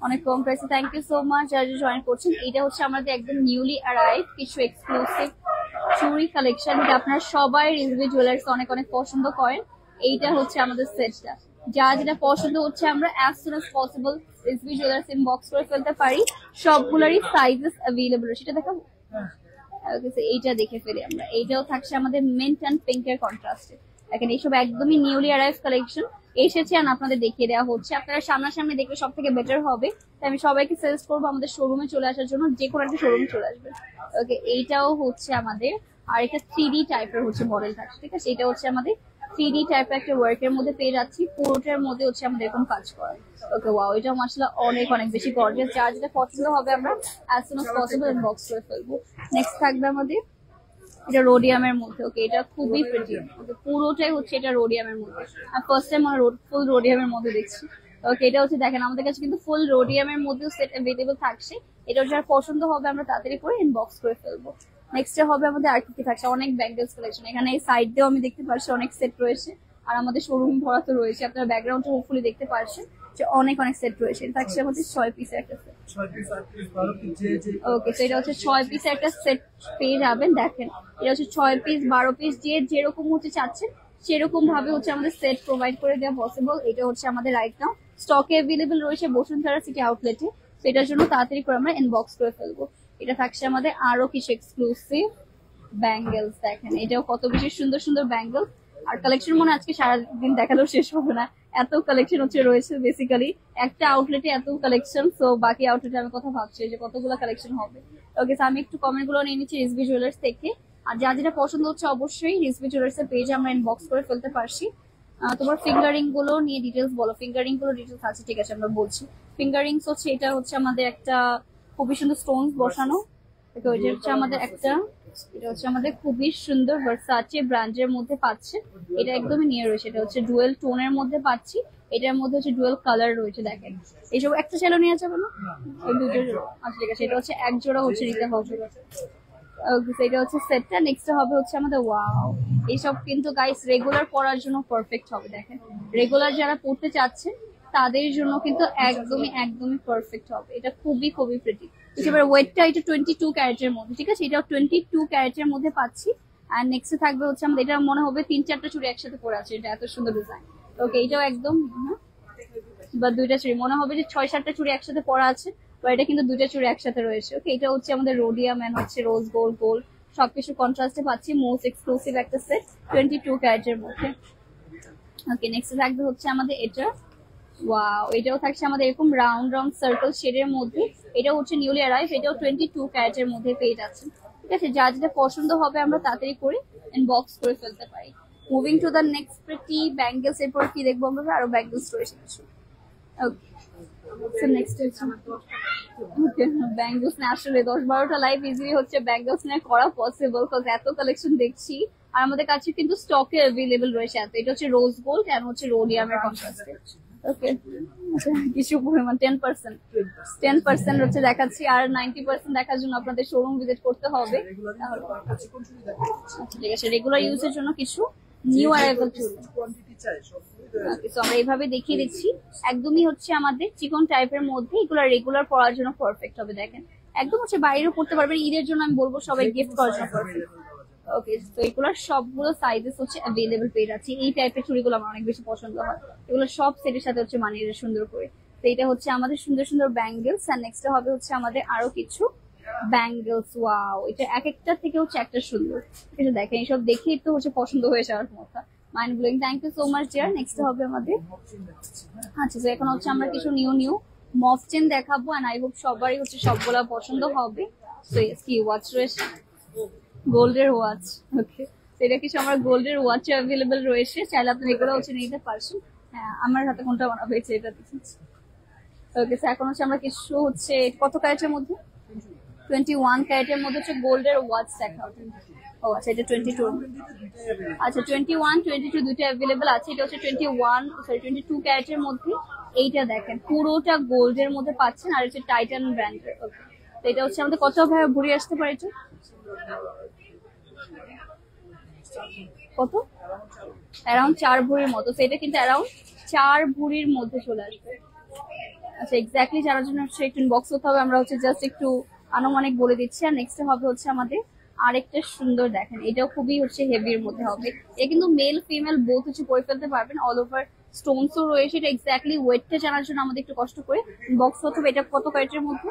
অনেক কম প্রাইসে, থ্যাংক ইউ সো মাচ যারা জয়েন করছেন। এটা হচ্ছে আমাদের একদম নিউলি অ্যারাইভ কিছু এক্সক্লুসিভ চুড়ি কালেকশন, যেটা আপনারা সবাই রিজভি জুয়েলার্স অনেক অনেক পছন্দ করেন। এইটা হচ্ছে আমাদের সেটটা, যা যেটা পছন্দ হচ্ছে আমরা as soon as possible Rizvi jewellers inbox করে ফেলতে পারি। সবগুলোরই সাইজেস অ্যাভেলেবল, সেটা দেখাবো। এইটা দেখে ফেলি আমরা। এইটাও থাকছে আমাদের মিন্ট অ্যান্ড পিঙ্কের কন্ট্রাস্টে। দেখেন, এইসব একদমই নিউলি অ্যারাইভ কালেকশন এসেছে, আর আপনাদের দেখিয়ে দেওয়া হচ্ছে। আপনারা সামনাসামনি দেখলে সব থেকে বেটার হবে, তাই আমি সবাইকে সাজেস্ট করবো আমাদের শোরুমে চলে আসার জন্য, যে কোনো একটা শোরুমে চলে আসবে। ওকে, এইটাও হচ্ছে আমাদের আর একটা 3D টাইপের হচ্ছে মডেল থাকছে, ঠিক আছে? এটা হচ্ছে আমাদের 3D টাইপের একটা ওয়ার্কের মধ্যে পেয়ে যাচ্ছি, পুরোটার মধ্যে হচ্ছে আমাদের এরকম কাজ করা। ওকে, ওয়াও, এটা মাশাআল্লাহ অনেক অনেক বেশি গর্জিয়াস। যার যেটা পছন্দ হবে আমরা as soon as possible inbox করে ফেলবো। নেক্সট থাকবে আমাদের এটা রোডিয়ামের মধ্যে। ওকে, এটা খুবই প্রিটি। ওকে, পুরোটাই হচ্ছে এটা রোডিয়ামের মধ্যে। আর ফার্স্ট টাইম আমরা ফুল রোডিয়ামের মধ্যে দেখছি। ওকে, এটা হচ্ছে দেখেন, আমাদের কাছে কিন্তু ফুল রোডিয়ামের মধ্যে সেট अवेलेबल থাকছে। এটা যার পছন্দ হবে আমরা তাড়াতাড়ি করে ইনবক্স করে ফেলবো। নেক্সট হবে আমাদের আর কি থাকছে, অনেক ব্যাঙ্গেলস কালেকশন। এখানে এই সাইড দিয়েও আমি দেখতে পাচ্ছি অনেক সেট রয়েছে, আর আমাদের শোরুম ভরা তো রয়েছে। আপনারা ব্যাকগ্রাউন্ডে হোপফুলি দেখতে পাচ্ছেন যে অনেক অনেক সেট রয়েছে। এটা থাকছে আমাদের 6 পিসের একটা সেট। ওকে, তো এটা হচ্ছে 6 পিসের একটা সেট পেয়ে যাবেন। দেখেন, এটা হচ্ছে 6 পিস 12 পিস, যে যেরকম হচ্ছে চাচ্ছেন সেরকম ভাবে হচ্ছে আমাদের সেট প্রোভাইড করে দেওয়া পসিবল। এটা হচ্ছে আমাদের রাইট নাও স্টকে অ্যাভেলেবল রয়েছে বসুন্ধরা সিটি আউটলেটে, সেটার জন্য তাড়াতাড়ি করে আমরা ইনবক্স করে ফেলবো। এটা থাকছে আমাদের আরো কিছু এক্সক্লুসিভ ব্যাঙ্গেলস। দেখেন, এটাও কত বেশি সুন্দর সুন্দর ব্যাঙ্গেলস। আর কালেকশন মনে আজকে সারাদিন দেখালেও শেষ হবে না, এত কালেকশন হচ্ছে রয়েছে। বেসিক্যালি একটা আউটলেটে এত কালেকশন, সো বাকি আউটলেটে আমি কথা ভাবছি যে কতগুলো কালেকশন হবে। ওকে, আমি একটু কমেন্ট গুলো নিয়ে নিচ্ছি রিজভি জুয়েলার্স থেকে। আর যা যেটা পছন্দ হচ্ছে অবশ্যই রিজভি জুয়েলার্স এর পেজে আমরা ইনবক্স করে ফেলতে পারছি। তোমার ফিঙ্গারিং গুলো নিয়ে ডিটেলস বলো। ফিঙ্গারিং গুলো ডিটেলস আছে, ঠিক আছে, আমরা বলছি। ফিঙ্গারিংস হচ্ছে এটা হচ্ছে আমাদের একটা খুবই সুন্দর স্টোনস বসানো। ওকে, ওইটা হচ্ছে আমাদের একটা, এটা হচ্ছে আমাদের খুবই সুন্দর ভার্সাচে ব্র্যান্ডের মধ্যে পাচ্ছে। এটা একদমই নিয়ে রয়েছে, এটা হচ্ছে ডুয়েল টোনের মধ্যে পাচ্ছি। এটার মধ্যে হচ্ছে ডুয়েল কালার রয়েছে। দেখেন, এইসব একটা সেলো নিয়ে যাবে না, এই দুটো। আচ্ছা, ঠিক আছে, এটা হচ্ছে এক জোড়া হচ্ছে নিতে হবে। এটা হচ্ছে সেটটা। নেক্সট হবে হচ্ছে আমাদের ওয়াও, এইসব কিন্তু গাইস রেগুলার পরার জন্য পারফেক্ট হবে। দেখেন, রেগুলার যারা পড়তে চাচ্ছেন তাদের জন্য কিন্তু একদমই একদমই পারফেক্ট হবে। এটা খুবই খুবই প্রিটি। এবার ওয়েটটা এটা 22 ক্যারেটের মধ্যে, ঠিক আছে? এটা 22 ক্যারেটের মধ্যে পাচ্ছি। আর নেক্সট থাকবে হচ্ছে আমাদের, এটা মনে হবে 3-4টা চুড়ি একসাথে পরে আছে, এটা এত সুন্দর ডিজাইন। ওকে, এটাও একদম বা 2টা চুড়ি মনে হবে যে 6-7টা চুড়ি একসাথে পরা আছে, বা এটা কিন্তু 2টা চুড়ি একসাথে রয়েছে। ওকে, এটা হচ্ছে আমাদের রোডিয়াম এন্ড হচ্ছে রোজ গোল্ড গোল্ড সবকিছু কন্ট্রাস্টে পাচ্ছি। মোস্ট এক্সক্লুসিভ একটা সেট 22 ক্যারেটের মধ্যে। ওকে, নেক্সট থাকবে হচ্ছে আমাদের এটা। ওয়াও, এটাও থাকছে আমাদের এরকম রাউন্ড রাউন্ড সার্কেল শেডের মধ্যে। এটাও হচ্ছে নিউলি অ্যারাইভ, এটাও 22 ক্যারেটের মধ্যে পেয়ে যাচ্ছেন, ঠিক আছে? যা যেটা পছন্দ হবে আমরা তাড়াতাড়ি করে ইনবক্স করে ফেলতে পারি। Moving to the next pretty bangles. এরপর কি দেখবো আমরা? আরো ব্যাঙ্গেলস রয়েছে কিছু। ওকে, নেক্সট হচ্ছে ওকে ব্যাঙ্গলস না, আসলে 10-12টা লাইভ ইজিলি হচ্ছে ব্যাঙ্গলস নিয়ে করা পসিবল, বিকজ এত কালেকশন দেখছি আর আমাদের কাছে কিন্তু স্টকে অ্যাভেলেবল রয়েছে এত। এটা হচ্ছে রোজ গোল্ড আর হচ্ছে রোডিয়ামের কন্ট্রাস্টে। ওকে কিছু পরিমাণ 10% হচ্ছে দেখাচ্ছি, আর 90% দেখার জন্য আপনাদের শোরুম ভিজিট করতে হবে। ঠিক আছে, রেগুলার ইউজের জন্য কিছু নিউ অ্যারাইভাল চুড়ি। তো আমরা এইভাবে দেখিয়ে দিচ্ছি, একদমই হচ্ছে আমাদের চিকন টাইপের মধ্যে, এগুলো রেগুলার পরার জন্য পারফেক্ট হবে। দেখেন একদম হচ্ছে বাইরেও পড়তে পারবেন, ঈদের জন্য আমি বলবো সবাই গিফট করার জন্য পারফেক্ট। ওকে, তো এগুলোর সবগুলো সাইজেস হচ্ছে অ্যাভেলেবল পেয়ে যাচ্ছি। এই টাইপের চুড়িগুলো আমার অনেক বেশি পছন্দ হয়, এগুলো সব সেটের সাথে হচ্ছে মানিয়ে সুন্দর করে। তো এটা হচ্ছে আমাদের সুন্দর সুন্দর ব্যাঙ্গেলস, আর নেক্সট হবে হচ্ছে আমাদের আরো কিছু ব্যাঙ্গেলস। ওয়াও, এটা এক একটা থেকে হচ্ছে একটা সুন্দর। এটা দেখেন এইসব দেখেই তো হচ্ছে পছন্দ হয়ে যাওয়ার মতো, mind blowing. Thank you so much dear. Next হবে আমাদের আচ্ছা, তো এখন হচ্ছে আমরা কিছু নিউ মফ চেন দেখাবো, এন্ড আই হোপ সবারই হচ্ছে সবগুলা পছন্দ হবে। তো কি ওয়াচ রয়েছে, গোল্ডের ওয়াচ। ওকে, তো এটা কিছু আমার গোল্ডের ওয়াচ অ্যাভেলেবল রয়েছে, চাইলে আপনি এগুলো হচ্ছে নিতে পারছেন। হ্যাঁ, আমার হাতে কোনটা বানাবো হয়েছে এটা দেখেছি। ওকে, তো এখন হচ্ছে আমরা কিছু হচ্ছে কত ক্যারেটের মধ্যে, 21 ক্যারেটের মধ্যে হচ্ছে গোল্ডের ওয়াচ দেখাবো। ও আচ্ছা, এটা 22। আচ্ছা, 21, 22 দুটো অ্যাভেলেবল আছে। এটা হচ্ছে 22 ক্যারেটের মধ্যে। এইটা দেখেন পুরোটা গোল্ডের মধ্যে পাচ্ছেন, আর হচ্ছে টাইটান ব্র্যান্ডের। ওকে, তো এটা হচ্ছে আমাদের কত ভাবে ঘুরে আসতে পারে, এটা কত, অ্যারাউন্ড 4 ভরির মতো। তো এটা কিন্তু অ্যারাউন্ড 4 ভরির মধ্যে চলে আসবে। আচ্ছা, এক্স্যাক্টলি জানার জন্য হচ্ছে একটু ইনবক্স করতে হবে, আমরা হচ্ছে জাস্ট একটু আনুমানিক বলে দিচ্ছি। আর নেক্সট হবে হচ্ছে আমাদের আরেকটা সুন্দর, দেখেন এটাও খুবই হচ্ছে হেভির মধ্যে হবে। এটা কিন্তু মেল ফিমেল বোথ হচ্ছে পরে ফেলতে পারবেন, অল ওভার স্টোনসও রয়েছে। এটা এক্স্যাক্টলি ওয়েটটা জানার জন্য আমাদের একটু কষ্ট করে ইনবক্স করতে হবে। এটা কত ক্যারেটের মধ্যে,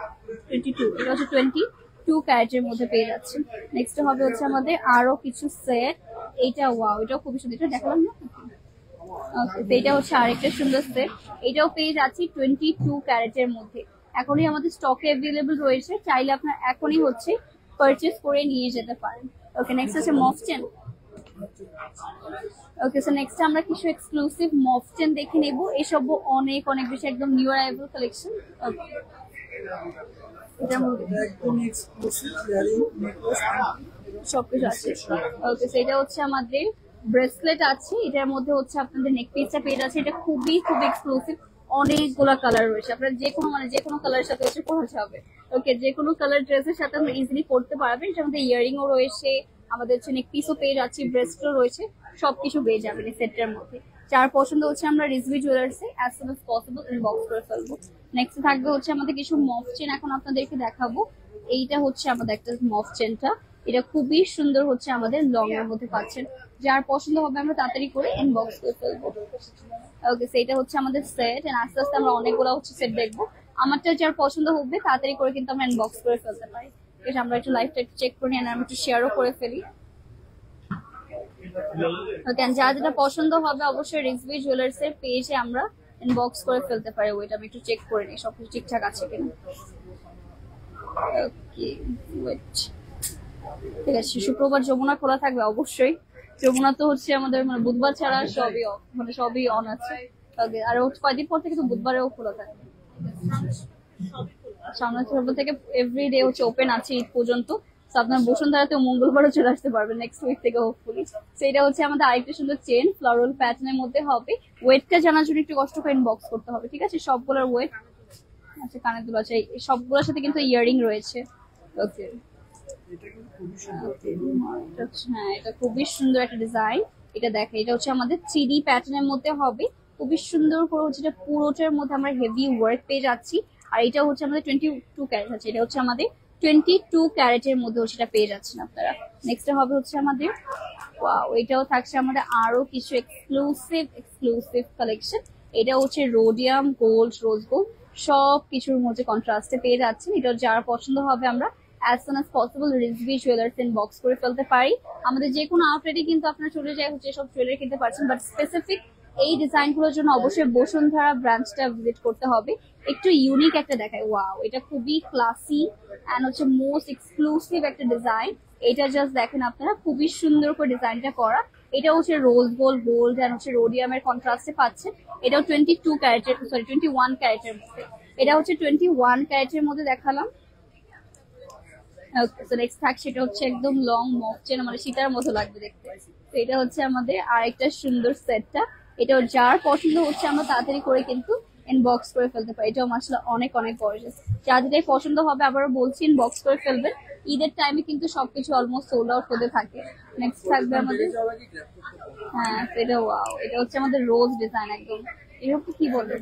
22। এটা হচ্ছে 22 ক্যারেটের মধ্যে পেয়ে যাচ্ছে। নেক্সট হবে হচ্ছে আমাদের আরো কিছু সেট। এইটা ওয়াও, এটাও খুবই সুন্দর, এটা দেখালাম না। এটা হচ্ছে আরেকটা সুন্দর সেট, এটাও পেয়ে যাচ্ছি 22 ক্যারেটের মধ্যে। এখনই আমাদের স্টকে অ্যাভেলেবল রয়েছে, চাইলে আপনার এখনই হচ্ছে পারচেজ করে নিয়ে যেতে পারেন। ওকে, নেক্সট হচ্ছে মফ চেন। ওকে, সো নেক্সট আমরা কিছু এক্সক্লুসিভ মফ চেন দেখে নেব। এসব অনেক অনেক বেশি একদম নিউ অ্যারাইভাল কালেকশন। সবকিছু আছে। ওকে, সেটা হচ্ছে আমাদের ব্রেসলেট আছে, এটার মধ্যে হচ্ছে আপনাদের নেক পিসটা পেয়ে যাচ্ছে। এটা খুবই এক্সক্লুসিভ, অনেকগুলো কালার রয়েছে, আপনার যে কোনো কালারের সাথে হচ্ছে পরা যাবে। ওকে, যে কোনো কালার ড্রেসের সাথে আপনি ইজিলি পরতে পারবেন। এটার মধ্যে ইয়ারিংও রয়েছে, আমাদের হচ্ছে নেক পিসও পেয়ে যাচ্ছি, ব্রেসলেটও রয়েছে, সবকিছু পেয়ে যাবেন এই সেটটার মধ্যে। যার পছন্দ হচ্ছে আমরা রিজভি জুয়েলার্সে as soon as possible inbox করে ফেলবো। নেক্সট থাকবে হচ্ছে আমাদের কিছু মফ চেন, এখন আপনাদেরকে দেখাবো। এইটা হচ্ছে আমাদের একটা মফ চেনটা, এটা খুবই সুন্দর হচ্ছে আমাদের লং এর মধ্যে পাচ্ছেন। যার পছন্দ হবে আমরা তাড়াতাড়ি করে ইনবক্স করে ফেলবো। ওকে, সেটা হচ্ছে আমাদের সেট, এন্ড আস্তে আস্তে আমরা অনেকগুলো হচ্ছে সেট দেখবো। আমারটা যার পছন্দ হবে তাড়াতাড়ি করে কিন্তু আমরা ইনবক্স করে ফেলতে পারি। এটা আমরা একটু লাইভটা একটু চেক করি, আর আমরা একটু শেয়ারও করে ফেলি। ওকে, যার যেটা পছন্দ হবে অবশ্যই রিজভি জুয়েলার্স এর পেজে আমরা ইনবক্স করে ফেলতে পারি। ওইটা আমি একটু চেক করে নিই সবকিছু ঠিকঠাক আছে কিনা। ওকে, ওয়েট, ঠিক আছে। শুক্রবার যমুনা খোলা থাকবে অবশ্যই। যমুনা তো হচ্ছে আমাদের বুধবার ছাড়া সবই অফ, সবই অন আছে। ওকে, আর কয়দিন পর থেকে তো বুধবারেও খোলা থাকবে। সামনে থেকে এভরিডে হচ্ছে ওপেন আছে ঈদ পর্যন্ত। আপনার বসুন্ধরাতে মঙ্গলবারও চলে আসতে পারবেন নেক্সট উইক থেকে হোপফুলি। সেটা হচ্ছে আমাদের আরেকটা সুন্দর চেন, ফ্লোরাল প্যাটার্নের মধ্যে হবে। ওয়েটটা জানার জন্য একটু কষ্ট করে ইনবক্স করতে হবে, ঠিক আছে। সবগুলোর ওয়েট আচ্ছা, কানের দুল আছে, সবগুলোর সাথে কিন্তু ইয়ারিং রয়েছে। ওকে, হ্যাঁ, এটা খুবই সুন্দর একটা ডিজাইন। এটা দেখে, এটা হচ্ছে আমাদের 3D প্যাটার্নের মধ্যে হবে, খুবই সুন্দর করে হচ্ছে। এটা পুরোটার মধ্যে আমরা হেভি ওয়ার্ক পেয়ে যাচ্ছি। আর এটা হচ্ছে আমাদের 22 ক্যারেট আছে, এটা হচ্ছে আমাদের 22 ক্যারেটের মধ্যে হচ্ছে এটা পেয়ে যাচ্ছেন আপনারা। নেক্সট হবে হচ্ছে আমাদের ওয়াও, এটাও থাকছে আমাদের আরো কিছু এক্সক্লুসিভ কালেকশন। এটা হচ্ছে রোডিয়াম গোল্ড, রোজ গোল্ড, সব কিছুর মধ্যে কন্ট্রাস্টে পেয়ে যাচ্ছেন। এটা যার পছন্দ হবে আমরা as soon as possible Rizvi jewellers inbox করে ফেলতে পারি। আমাদের যে কোনো আউটলেটে কিন্তু আপনারা চলে যায় হচ্ছে সব জুয়েলারি কিনতে পারছেন, বাট স্পেসিফিক এই ডিজাইনগুলোর জন্য অবশ্যই বসুন্ধরা ব্রাঞ্চটা ভিজিট করতে হবে। একটু ইউনিক একটা দেখায়। ওয়াও, এটা খুবই ক্লাসি এন্ড হচ্ছে মোস্ট এক্সক্লুসিভ একটা ডিজাইন। এটা জাস্ট দেখেন আপনারা, খুবই সুন্দর করে ডিজাইনটা করা। এটা হচ্ছে রোজ গোল্ড এন্ড হচ্ছে রোডিয়ামের কন্ট্রাস্টে পাচ্ছেন। এটাও 22 ক্যারেটের, সরি 21 ক্যারেটের মধ্যে। এটা হচ্ছে 21 ক্যারেটের মধ্যে দেখালাম। ওকে, সো নেক্সট থাকছে এটা হচ্ছে একদম লং মফ চেন, মানে সীতার মতো লাগবে দেখতে। তো এটা হচ্ছে আমাদের আরেকটা সুন্দর সেটটা। এটা যার পছন্দ হচ্ছে আমরা তাড়াতাড়ি করে কিন্তু ইনবক্স করে ফেলতে পারি। এটাও মাশাআল্লাহ অনেক অনেক গর্জিয়াস। যার যেটাই পছন্দ হবে আবারও বলছি ইনবক্স করে ফেলবেন। ঈদের টাইমে কিন্তু সবকিছু অলমোস্ট সোল্ড আউট হতে থাকে। নেক্সট থাকবে আমাদের, হ্যাঁ এটা ওয়াও, এটা হচ্ছে আমাদের রোজ ডিজাইন একদম। এরকম কি বলে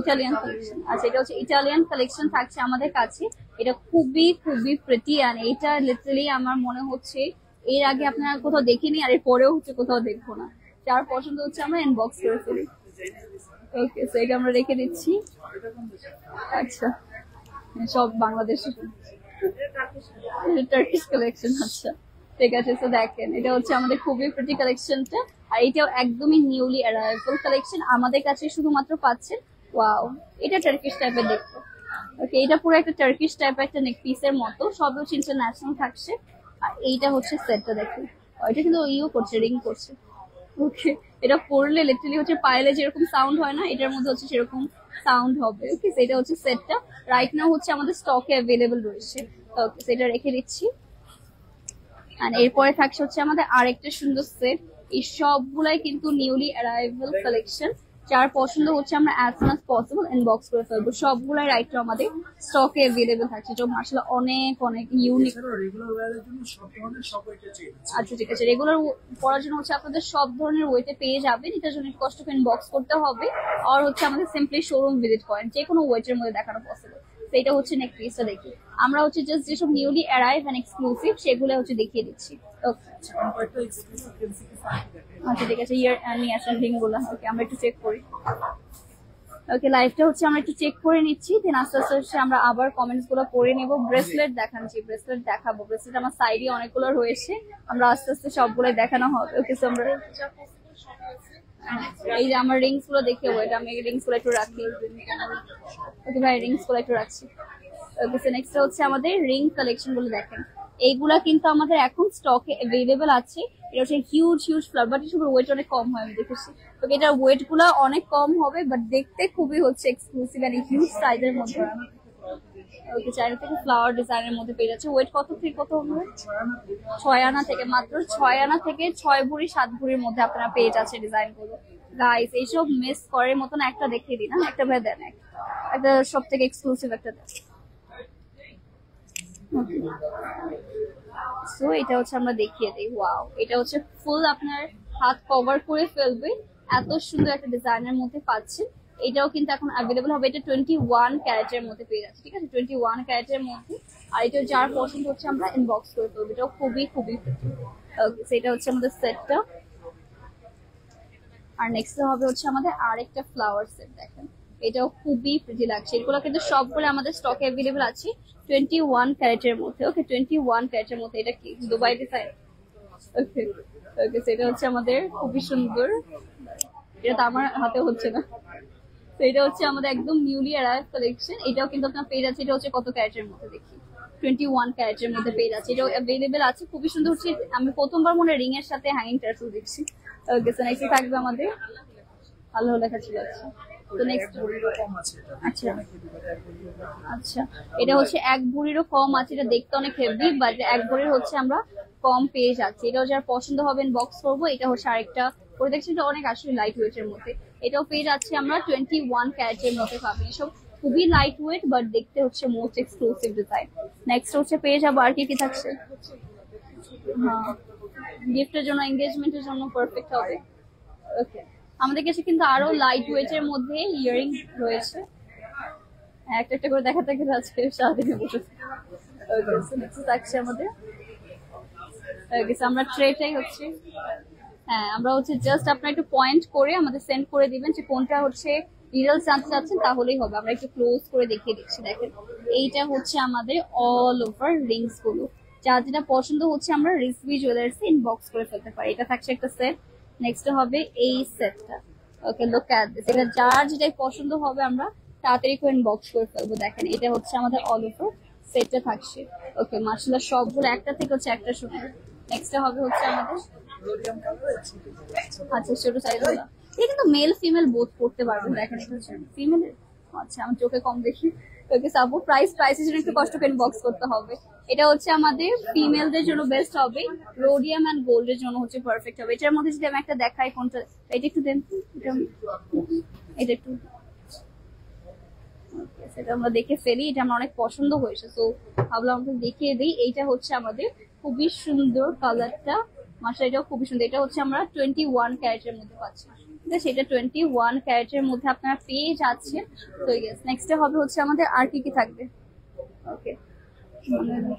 ইটালিয়ান কালেকশন। আচ্ছা, এটা হচ্ছে ইটালিয়ান কালেকশন থাকছে আমাদের কাছে। এটা খুবই খুবই প্রিটি, আর এটা লিটারালি আমার মনে হচ্ছে এর আগে আপনারা কোথাও দেখিনি, আর এর পরেও হচ্ছে কোথাও দেখবো না। যার পছন্দ হচ্ছে আমরা ইনবক্স করে ফেলি। ওকে, সো এটা আমরা রেখে দিচ্ছি। আচ্ছা, সব বাংলাদেশি টার্কিশ কালেকশন। আচ্ছা ঠিক আছে, তো দেখেন এটা হচ্ছে আমাদের খুবই প্রিটি কালেকশনটা, আর এটাও একদমই নিউলি অ্যারাইভাল কালেকশন আমাদের কাছে শুধুমাত্র পাচ্ছেন। ওয়াও, এটা টার্কিশ টাইপের দেখতে। ওকে, এটা পুরো একটা টার্কিশ টাইপের একটা নেক পিসের মতো, সব হচ্ছে ইন্টারন্যাশনাল থাকছে। আর এইটা হচ্ছে সেটটা দেখেন, এটা কিন্তু ইও করছে, রিং করছে। ওকে, এটা পরলে লিটারালি হচ্ছে পায়েলে যেরকম সাউন্ড হয় না, এটার মধ্যে হচ্ছে সেরকম সাউন্ড হবে। ওকে, সেটা হচ্ছে সেটটা। রাইট নাও হচ্ছে আমাদের স্টকে অ্যাভেলেবল রয়েছে। ওকে, সেটা রেখে দিচ্ছি। আর এরপরে থাকছে হচ্ছে আমাদের আরেকটা সুন্দর সেট। এই সবগুলাই কিন্তু নিউলি অ্যারাইভাল কালেকশন। যার পছন্দ হচ্ছে আমরা as soon as possible inbox করে ফেলবো। সবগুলাই রাইট নাও আমাদের স্টকে অ্যাভেলেবল থাকছে, যেটা মাশাআল্লাহ অনেক অনেক ইউনিক। আচ্ছা ঠিক আছে, রেগুলার পড়ার জন্য হচ্ছে আপনাদের সব ধরনের ওয়েটে পেয়ে যাবেন। এটার জন্য কষ্ট করে ইনবক্স করতে হবে, আর হচ্ছে আমাদের সিম্পলি শোরুম ভিজিট করেন, যে কোনো ওয়েটের মধ্যে দেখানো পসিবল। সেটা হচ্ছে নেক পিসটা দেখি আমরা হচ্ছে জাস্ট যেসব নিউলি অ্যারাইভ এন্ড এক্সক্লুসিভ সেগুলো হচ্ছে দেখিয়ে দিচ্ছি। ওকে, আচ্ছা ঠিক আছে, ইয়ার নিয়ে আসেন রিং গুলো। ওকে, আমরা একটু চেক করি। ওকে, লাইভটা হচ্ছে আমরা একটু চেক করে নিচ্ছি, দেন আস্তে আস্তে হচ্ছে আমরা আবার কমেন্টস গুলো পড়ে নেব। ব্রেসলেট দেখাচ্ছি, ব্রেসলেট দেখাবো। ব্রেসলেট আমার সাইডে অনেকগুলো রয়েছে, আমরা আস্তে আস্তে সবগুলো দেখানো হবে। ওকে, সো আমরা এই যে আমার রিংস গুলো দেখে ওয়েট, আমি রিংস গুলো একটু রাখি। ওকে ভাই, রিংস গুলো একটু রাখছি। ওকে, সো নেক্সট হচ্ছে আমাদের রিং কালেকশন গুলো দেখেন। এইগুলা কিন্তু আমাদের এখন স্টকে অ্যাভেলেবল আছে। এটা হচ্ছে হিউজ হিউজ ফ্লাওয়ার, বাট এসব ওয়েট অনেক কম হয় আমি দেখেছি। তো এটার ওয়েট গুলা অনেক কম হবে, বাট দেখতে খুবই হচ্ছে এক্সক্লুসিভ আর হিউজ সাইজের মধ্যে। ওকে, চাইনা থেকে ফ্লাওয়ার ডিজাইনের মধ্যে পেয়ে যাচ্ছে। ওয়েট কত থেকে কত হবে? 6 আনা থেকে, মাত্র 6 আনা থেকে 6 ভরি 7 ভরির মধ্যে আপনারা পেয়ে যাচ্ছে ডিজাইন গুলো। গাইস, এইসব মিস করার মতন একটা দেখিয়ে দিন, একটা ভেবে দেন, একটা সব থেকে এক্সক্লুসিভ একটা দেন। সো এটা হচ্ছে আমরা দেখিয়ে দিই। ওয়াও, এটা হচ্ছে ফুল আপনার হাত কভার করে ফেলবে, এত সুন্দর একটা ডিজাইনের মধ্যে পাচ্ছেন। এটাও কিন্তু এখন অ্যাভেলেবল হবে। এটা 21 ক্যারেটের মধ্যে পেয়ে যাচ্ছে, ঠিক আছে, 21 ক্যারেটের মধ্যে। আর এটা যার পছন্দ হচ্ছে আমরা ইনবক্স করে ফেলবো। এটাও খুবই খুবই ওকে, সেটা হচ্ছে আমাদের সেটটা। আর নেক্সট হবে হচ্ছে আমাদের আরেকটা ফ্লাওয়ার সেট। দেখেন, এটাও খুবই প্রিটি লাগছে। এগুলো কিন্তু সবগুলো আমাদের স্টকে অ্যাভেলেবল আছে 21 ক্যারেটের মধ্যে। ওকে, 21 ক্যারেটের মধ্যে। এটা কি দুবাই ডিজাইন? ওকে ওকে, সেটা হচ্ছে আমাদের খুবই সুন্দর। এটা তো আমার হাতে হচ্ছে না। তো এটা হচ্ছে আমাদের একদম নিউলি অ্যারাইভ কালেকশন। এটাও কিন্তু আপনার পেয়ে যাচ্ছে। এটা হচ্ছে কত ক্যারেটের মধ্যে দেখি, 21 ক্যারেটের মধ্যে পেয়ে যাচ্ছে। এটাও অ্যাভেলেবেল আছে, খুবই সুন্দর হচ্ছে। আমি প্রথমবার মনে রিং এর সাথে হ্যাঙ্গিং টার্সেল দেখছি। ওকে, সো নেক্সট থাকবে আমাদের ভালো লেখা ছিল। তো নেক্সট, আচ্ছা আচ্ছা, এটা হচ্ছে 1 ভরিরও কম আছে। এটা দেখতে অনেক হেভি, বাট 1 ভরির হচ্ছে আমরা কম পেয়ে যাচ্ছি। এটাও যার পছন্দ হবে বক্স করবো। এটা হচ্ছে আরেকটা করে দেখছি, এটা অনেক আসলে লাইট ওয়েটের মধ্যে। এটাও পেয়ে যাচ্ছি আমরা 21 ক্যারেটের মধ্যে পাবেন। এসব খুবই লাইট ওয়েট, বাট দেখতে হচ্ছে মোস্ট এক্সক্লুসিভ ডিজাইন। নেক্সট হচ্ছে পেয়ে যাবো আর কি কি থাকছে। হ্যাঁ, গিফটের জন্য, এঙ্গেজমেন্টের জন্য পারফেক্ট হবে। ওকে, আমাদের কাছে কিন্তু আরো লাইট ওয়েটের মধ্যে ইয়ারিং রয়েছে। একটা একটা করে দেখাতে গেলে আজকে সারাদিনে বসে থাকছে আমাদের। আমরা ট্রেটাই হচ্ছে, হ্যাঁ আমরা হচ্ছে জাস্ট আপনার একটু পয়েন্ট করে আমাদের সেন্ড করে দিবেন যে কোনটা হচ্ছে ডিটেলস জানতে চাচ্ছেন, তাহলেই হবে। আমরা একটু ক্লোজ করে দেখিয়ে দিচ্ছি। দেখেন, এইটা হচ্ছে আমাদের অল ওভার রিংস গুলো। যার যেটা পছন্দ হচ্ছে আমরা রিজভি জুয়েলার্স ইনবক্স করে ফেলতে পারি। এটা থাকছে একটা সেট। নেক্সট হবে এই সেটটা। ওকে, লুক এট দিস। এটা যার যেটাই পছন্দ হবে আমরা তাড়াতাড়ি করে ইনবক্স করে ফেলবো। দেখেন, এটা হচ্ছে আমাদের অল ওভার সেটটা থাকছে। ওকে, মাশাআল্লাহ সবগুলো একটা থেকে হচ্ছে একটা সুন্দর। নেক্সট হবে হচ্ছে আমাদের, আচ্ছা ছোট সাইজ গুলো। এটা কিন্তু মেল ফিমেল বোথ পড়তে পারবেন। দেখেন এটা হচ্ছে ফিমেলের, আচ্ছা আমি চোখে কম দেখি। ওকে সাপো প্রাইসের জন্য একটু কষ্ট করে ইনবক্স করতে হবে। এটা হচ্ছে আমাদের ফিমেলদের জন্য বেস্ট হবে, রোডিয়াম এন্ড গোল্ডের জন্য হচ্ছে পারফেক্ট হবে। এটার মধ্যে যদি আমি একটা দেখাই কোনটা, এটা একটু দেন, এটা একটু সেটা আমরা দেখে ফেলি। এটা আমার অনেক পছন্দ হয়েছে, তো ভাবলাম আমাকে দেখিয়ে দিই। এইটা হচ্ছে আমাদের খুবই সুন্দর কালারটা, মাসা এটাও খুবই সুন্দর। এটা হচ্ছে আমরা 21 ক্যারেটের মধ্যে পাচ্ছি, ঠিক আছে? এটা 21 ক্যারেটের মধ্যে আপনারা পেয়ে যাচ্ছেন। তো ইয়েস, নেক্সট হবে হচ্ছে আমাদের আর কি কি থাকবে। ওকে,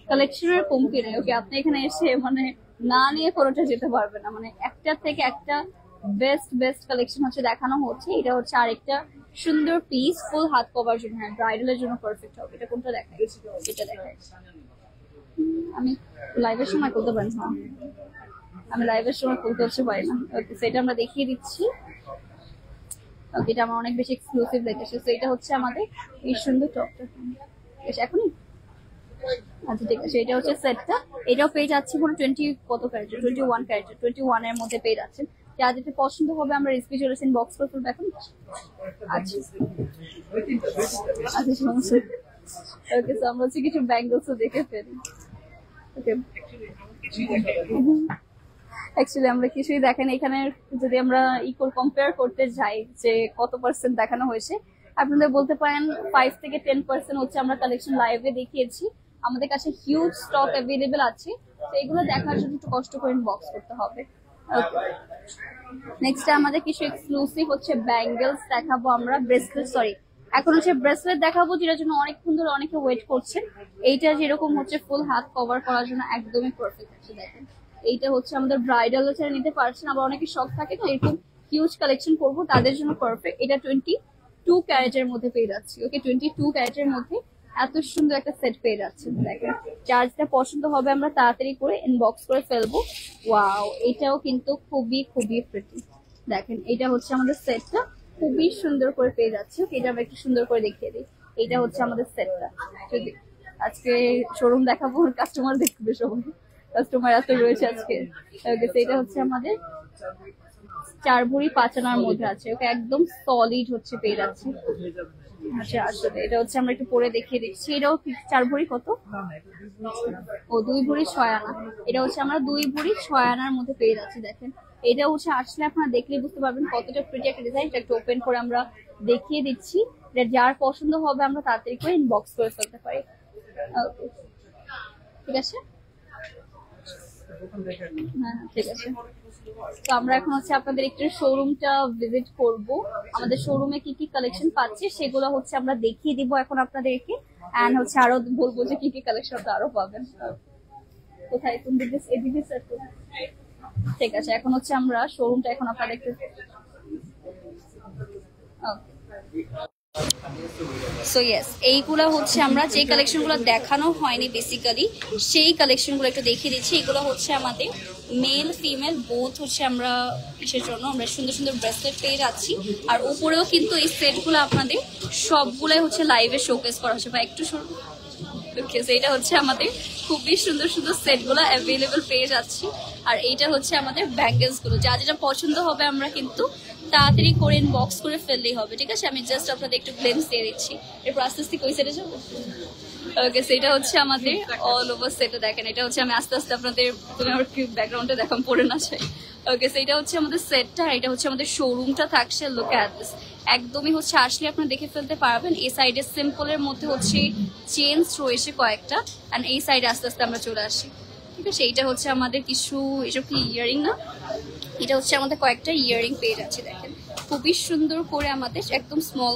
কালেকশনের কমতি নেই। ওকে, আপনি এখানে এসে মানে না নিয়ে কোনোটা যেতে পারবেন না, মানে একটার থেকে একটা বেস্ট কালেকশন হচ্ছে দেখানো হচ্ছে। এটা হচ্ছে আরেকটা সুন্দর পিস, ফুল হাত কভার জন্য, হ্যাঁ ব্রাইডালের জন্য পারফেক্ট হবে। এটা কোনটা দেখাই? এটা দেখাই। আমি লাইভের সময় করতে পারি না, আমি লাইভের সময় খুলতে হচ্ছে পারি না। ওকে, সেটা আমরা দেখিয়ে দিচ্ছি। ওকে, এটা আমার অনেক বেশি এক্সক্লুসিভ লেগেছে। তো এটা হচ্ছে আমাদের এই সুন্দর টপটা, এখনই আচ্ছা ঠিক আছে। এটা হচ্ছে সেটটা, এটাও পেয়ে যাচ্ছে পুরো 20 কত ক্যারেট, 21 ক্যারেট, 21 এর মধ্যে পেয়ে যাচ্ছেন। যা যেটা পছন্দ হবে আমরা রেসিপি চলেছেন বক্স করে ফেলবো এখন। আচ্ছা আচ্ছা সমস্যা। ওকে, তো আমরা হচ্ছে কিছু ব্যাঙ্গলসও দেখে ফেলি। ওকে, অ্যাকচুয়ালি আমরা কিছুই দেখেন এখানে। যদি আমরা ইকুয়াল কম্পেয়ার করতে যাই যে কত পার্সেন্ট দেখানো হয়েছে, আপনাদের বলতে পারেন 5 থেকে 10% হচ্ছে আমরা কালেকশন লাইভে দেখিয়েছি। আমাদের কাছে হিউজ স্টক অ্যাভেলেবেল আছে, তো এগুলো দেখার জন্য একটু কষ্ট করে বক্স করতে হবে। নেক্সট আমাদের কিছু এক্সক্লুসিভ হচ্ছে ব্যাঙ্গেলস দেখাবো আমরা, ব্রেসলেট, সরি এখন হচ্ছে ব্রেসলেট দেখাবো, যেটার জন্য অনেকক্ষণ ধরে অনেকে ওয়েট করছেন। এইটা যেরকম হচ্ছে ফুল হাত কভার করার জন্য একদমই পারফেক্ট আছে। দেখেন এইটা হচ্ছে আমাদের ব্রাইডাল ছাড়া নিতে পারছেন, আবার অনেকে শখ থাকে না এরকম হিউজ কালেকশন করবো, তাদের জন্য পারফেক্ট। এটা 22 ক্যারেটের মধ্যে পেয়ে যাচ্ছি। ওকে, 22 ক্যারেটের মধ্যে এত সুন্দর একটা সেট পেয়ে যাচ্ছেন। দেখেন চার্জটা পছন্দ হবে আমরা তাড়াতাড়ি করে ইনবক্স করে ফেলবো। ওয়াও, এটাও কিন্তু খুবই প্রিটি। দেখেন এটা হচ্ছে আমাদের সেটটা, খুবই সুন্দর করে পেয়ে যাচ্ছে। এটা আমরা একটু সুন্দর করে দেখিয়ে দিই। এটা হচ্ছে আমাদের সেটটা। যদি আজকে শোরুম দেখাবো, কাস্টমার দেখবে সবাই, কাস্টমার এত রয়েছে আজকে। এটা হচ্ছে আমাদের 4 ভরি 5 আনার মধ্যে আছে। ওকে, একদম সলিড হচ্ছে পেয়ে যাচ্ছে। আচ্ছা আসলে এটা হচ্ছে আমরা একটু পরে দেখিয়ে দিচ্ছি। এটাও 4 ভরি কত, ও 2 ভরি 6 আনা। এটা হচ্ছে আমরা 2 ভরি 6 আনার মধ্যে পেয়ে যাচ্ছি। দেখেন এটা হচ্ছে আসলে আপনারা দেখলে বুঝতে পারবেন কতটা প্রিটি একটা ডিজাইন। এটা একটু ওপেন করে আমরা দেখিয়ে দিচ্ছি। এটা যার পছন্দ হবে আমরা তাড়াতাড়ি করে ইনবক্স করে ফেলতে পারি। ঠিক আছে, হ্যাঁ ঠিক আছে। তো আমরা এখন হচ্ছে আপনাদের একটু শোরুমটা ভিজিট করব। আমাদের শোরুমে কি কি কালেকশন পাচ্ছে সেগুলো হচ্ছে আমরা দেখিয়ে দিব এখন আপনাদেরকে, এন্ড হচ্ছে আরো বলবো যে কি কি কালেকশন আরো পাবেন। কোথায় তুমি দিদিস, এদিকে স্যার? ঠিক আছে, এখন হচ্ছে আমরা শোরুমটা এখন আপনাদেরকে, সো ইয়েস এইগুলো হচ্ছে আমরা যে কালেকশনগুলো দেখানো হয়নি বেসিক্যালি সেই কালেকশনগুলো একটু দেখিয়ে দিচ্ছি। এগুলো হচ্ছে আমাদের মেল ফিমেল বোথ হচ্ছে আমরা কিসের জন্য আমরা সুন্দর সুন্দর ব্রেসলেট পেয়ে যাচ্ছি। আর উপরেও কিন্তু এই সেটগুলো আপনাদের সবগুলাই হচ্ছে লাইভে শোকেস করা হচ্ছে বা একটু এটা হচ্ছে আমাদের খুবই সুন্দর সুন্দর সেটগুলো অ্যাভেলেবেল পেয়ে যাচ্ছি। আর এইটা হচ্ছে আমাদের ব্যাঙ্গেলস গুলো, যা যেটা পছন্দ হবে আমরা কিন্তু তাড়াতাড়ি করে ইনবক্স করে ফেললেই হবে। ঠিক আছে, আমি জাস্ট আপনাদের একটু গ্লেন্স দিয়ে দিচ্ছি, এরপর আস্তে আস্তে কই সেটে যাবো। ওকে, সেটা হচ্ছে আমাদের অল ওভার সেটে। দেখেন এটা হচ্ছে আমি আস্তে আস্তে আপনাদের, তুমি আমার ব্যাকগ্রাউন্ডে দেখাম পড়ে না চাই। ওকে, সেটা হচ্ছে আমাদের সেটটা, এটা হচ্ছে আমাদের শোরুমটা থাকছে। লুক অ্যাট দিস, একদমই হচ্ছে আসলে আপনারা দেখে ফেলতে পারবেন। এই সাইডে সিম্পলের মধ্যে হচ্ছে চেনস রয়েছে কয়েকটা, অ্যান্ড এই সাইডে আস্তে আস্তে আমরা চলে আসি। ঠিক আছে, এইটা হচ্ছে আমাদের কিছু, এসব কি ইয়ারিং না, এটা হচ্ছে আমাদের কয়েকটা ইয়ারিং পেয়ে যাচ্ছে। দেখেন খুবই সুন্দর করে আমাদের একদম স্মল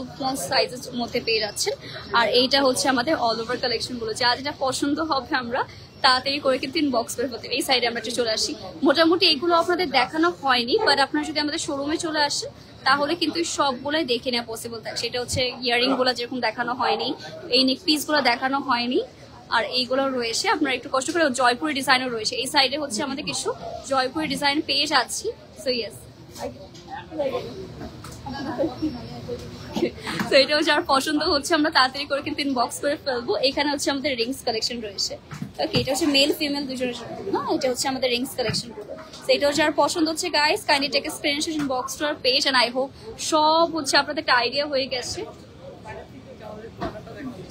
সাইজের মধ্যে পেয়ে যাচ্ছেন। আর এইটা হচ্ছে আমাদের অল ওভার কালেকশন গুলো, যা যেটা পছন্দ হবে আমরা তাড়াতাড়ি করে কিন্তু ইনবক্স করে ফেলতে। এই সাইডে আমরা একটু চলে আসি। মোটামুটি এগুলো আপনাদের দেখানো হয়নি, বাট আপনারা যদি আমাদের শোরুমে চলে আসেন তাহলে কিন্তু সবগুলোই দেখে নেওয়া পসিবল থাকে। সেটা হচ্ছে ইয়ারিং গুলো যেরকম দেখানো হয়নি, এই নেক পিস গুলো দেখানো হয়নি, আর এইগুলো রয়েছে আপনারা একটু কষ্ট করে। জয়পুরি ডিজাইনও রয়েছে এই সাইডে, হচ্ছে আমাদের কিছু জয়পুরি ডিজাইন পেয়ে যাচ্ছি। সো ইয়েস, তো এটাও যার পছন্দ হচ্ছে আমরা তাড়াতাড়ি করে কিন্তু ইনবক্স করে ফেলবো। এখানে হচ্ছে আমাদের রিংস কালেকশন রয়েছে। ওকে, এটা হচ্ছে মেল ফিমেল দুজনের জন্য না, এটা হচ্ছে আমাদের রিংস কালেকশন গুলো। এটাও যার পছন্দ হচ্ছে guys kindly take screenshot inbox to our page and I hope সব হচ্ছে আপনাদের একটা আইডিয়া হয়ে গেছে।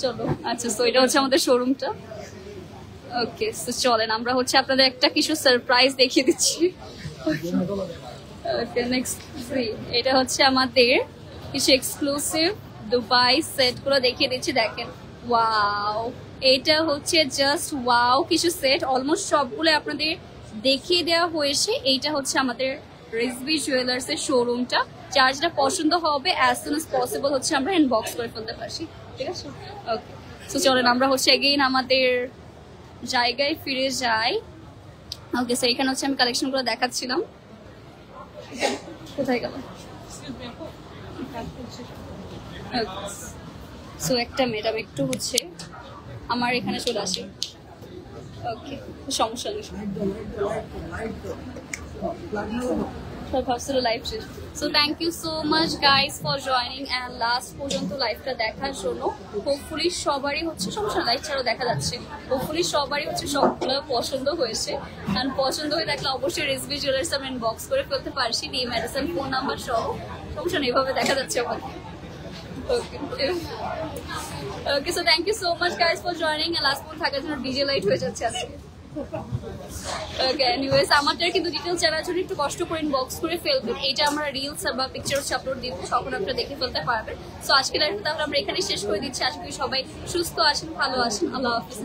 চলো আচ্ছা, সো এটা হচ্ছে আমাদের শোরুমটা। ওকে, সো চলেন আমরা হচ্ছে আপনাদের একটা কিছু সারপ্রাইজ দেখিয়ে দিচ্ছি। ওকে, নেক্সট এটা হচ্ছে আমাদের কিছু এক্সক্লুসিভ দুবাই সেট গুলো দেখিয়ে দিচ্ছি। দেখেন, ওয়াও, এটা হচ্ছে জাস্ট ওয়াও কিছু সেট, অলমোস্ট সবগুলো আপনাদের দেখিয়ে দেওয়া হয়েছে। এইটা হচ্ছে আমাদের রিজভি জুয়েলার্স এর শোরুমটা। যার যেটা পছন্দ হবে অ্যাজ সুন অ্যাজ পসিবল হচ্ছে আমরা ইনবক্স করে ফেলতে পারছি, ঠিক আছে? ওকে, সো চলেন আমরা হচ্ছে এগেইন আমাদের জায়গায় ফিরে যাই। ওকে, সো এখানে হচ্ছে আমি কালেকশনগুলো দেখাচ্ছিলাম। কোথায় গেল? সো একটা ম্যাডাম একটু হচ্ছে আমার এখানে চলে আসে। ওকে, সমস্যা নেই। লাইভ শেষ। So thank you so much guys for joining and last পর্যন্ত লাইভটা দেখার জন্য। হোপফুলি সবারই হচ্ছে, সমস্যা লাইভ ছাড়াও দেখা যাচ্ছে, হোপফুলি সবারই হচ্ছে সবগুলো পছন্দ হয়েছে। অ্যান্ড পছন্দ হয়ে থাকলে অবশ্যই রিজভি জুয়েলার্স আমরা ইনবক্স করে ফেলতে পারছি, name address and phone number সহ। সমস্যা নেই, এভাবে দেখা যাচ্ছে আমাকে। Okay, so thank you so much guys for joining and last পর্যন্ত থাকার জন্য। ডিজে লাইট হয়ে যাচ্ছে আজকে। ওকে, এনিওয়েজ আমাদের কিন্তু ডিটেইলস জানার জন্য একটু কষ্ট করে ইনবক্স করে ফেলবেন। এইটা আমরা রিলস বা পিকচারস আপলোড দিব, তখন আপনারা দেখে ফেলতে পারবেন। সো আজকে লাইভটা তাহলে আমরা এখানে শেষ করে দিচ্ছি। আশা করি সবাই সুস্থ আছেন, ভালো আছেন। আল্লাহ হাফিজ।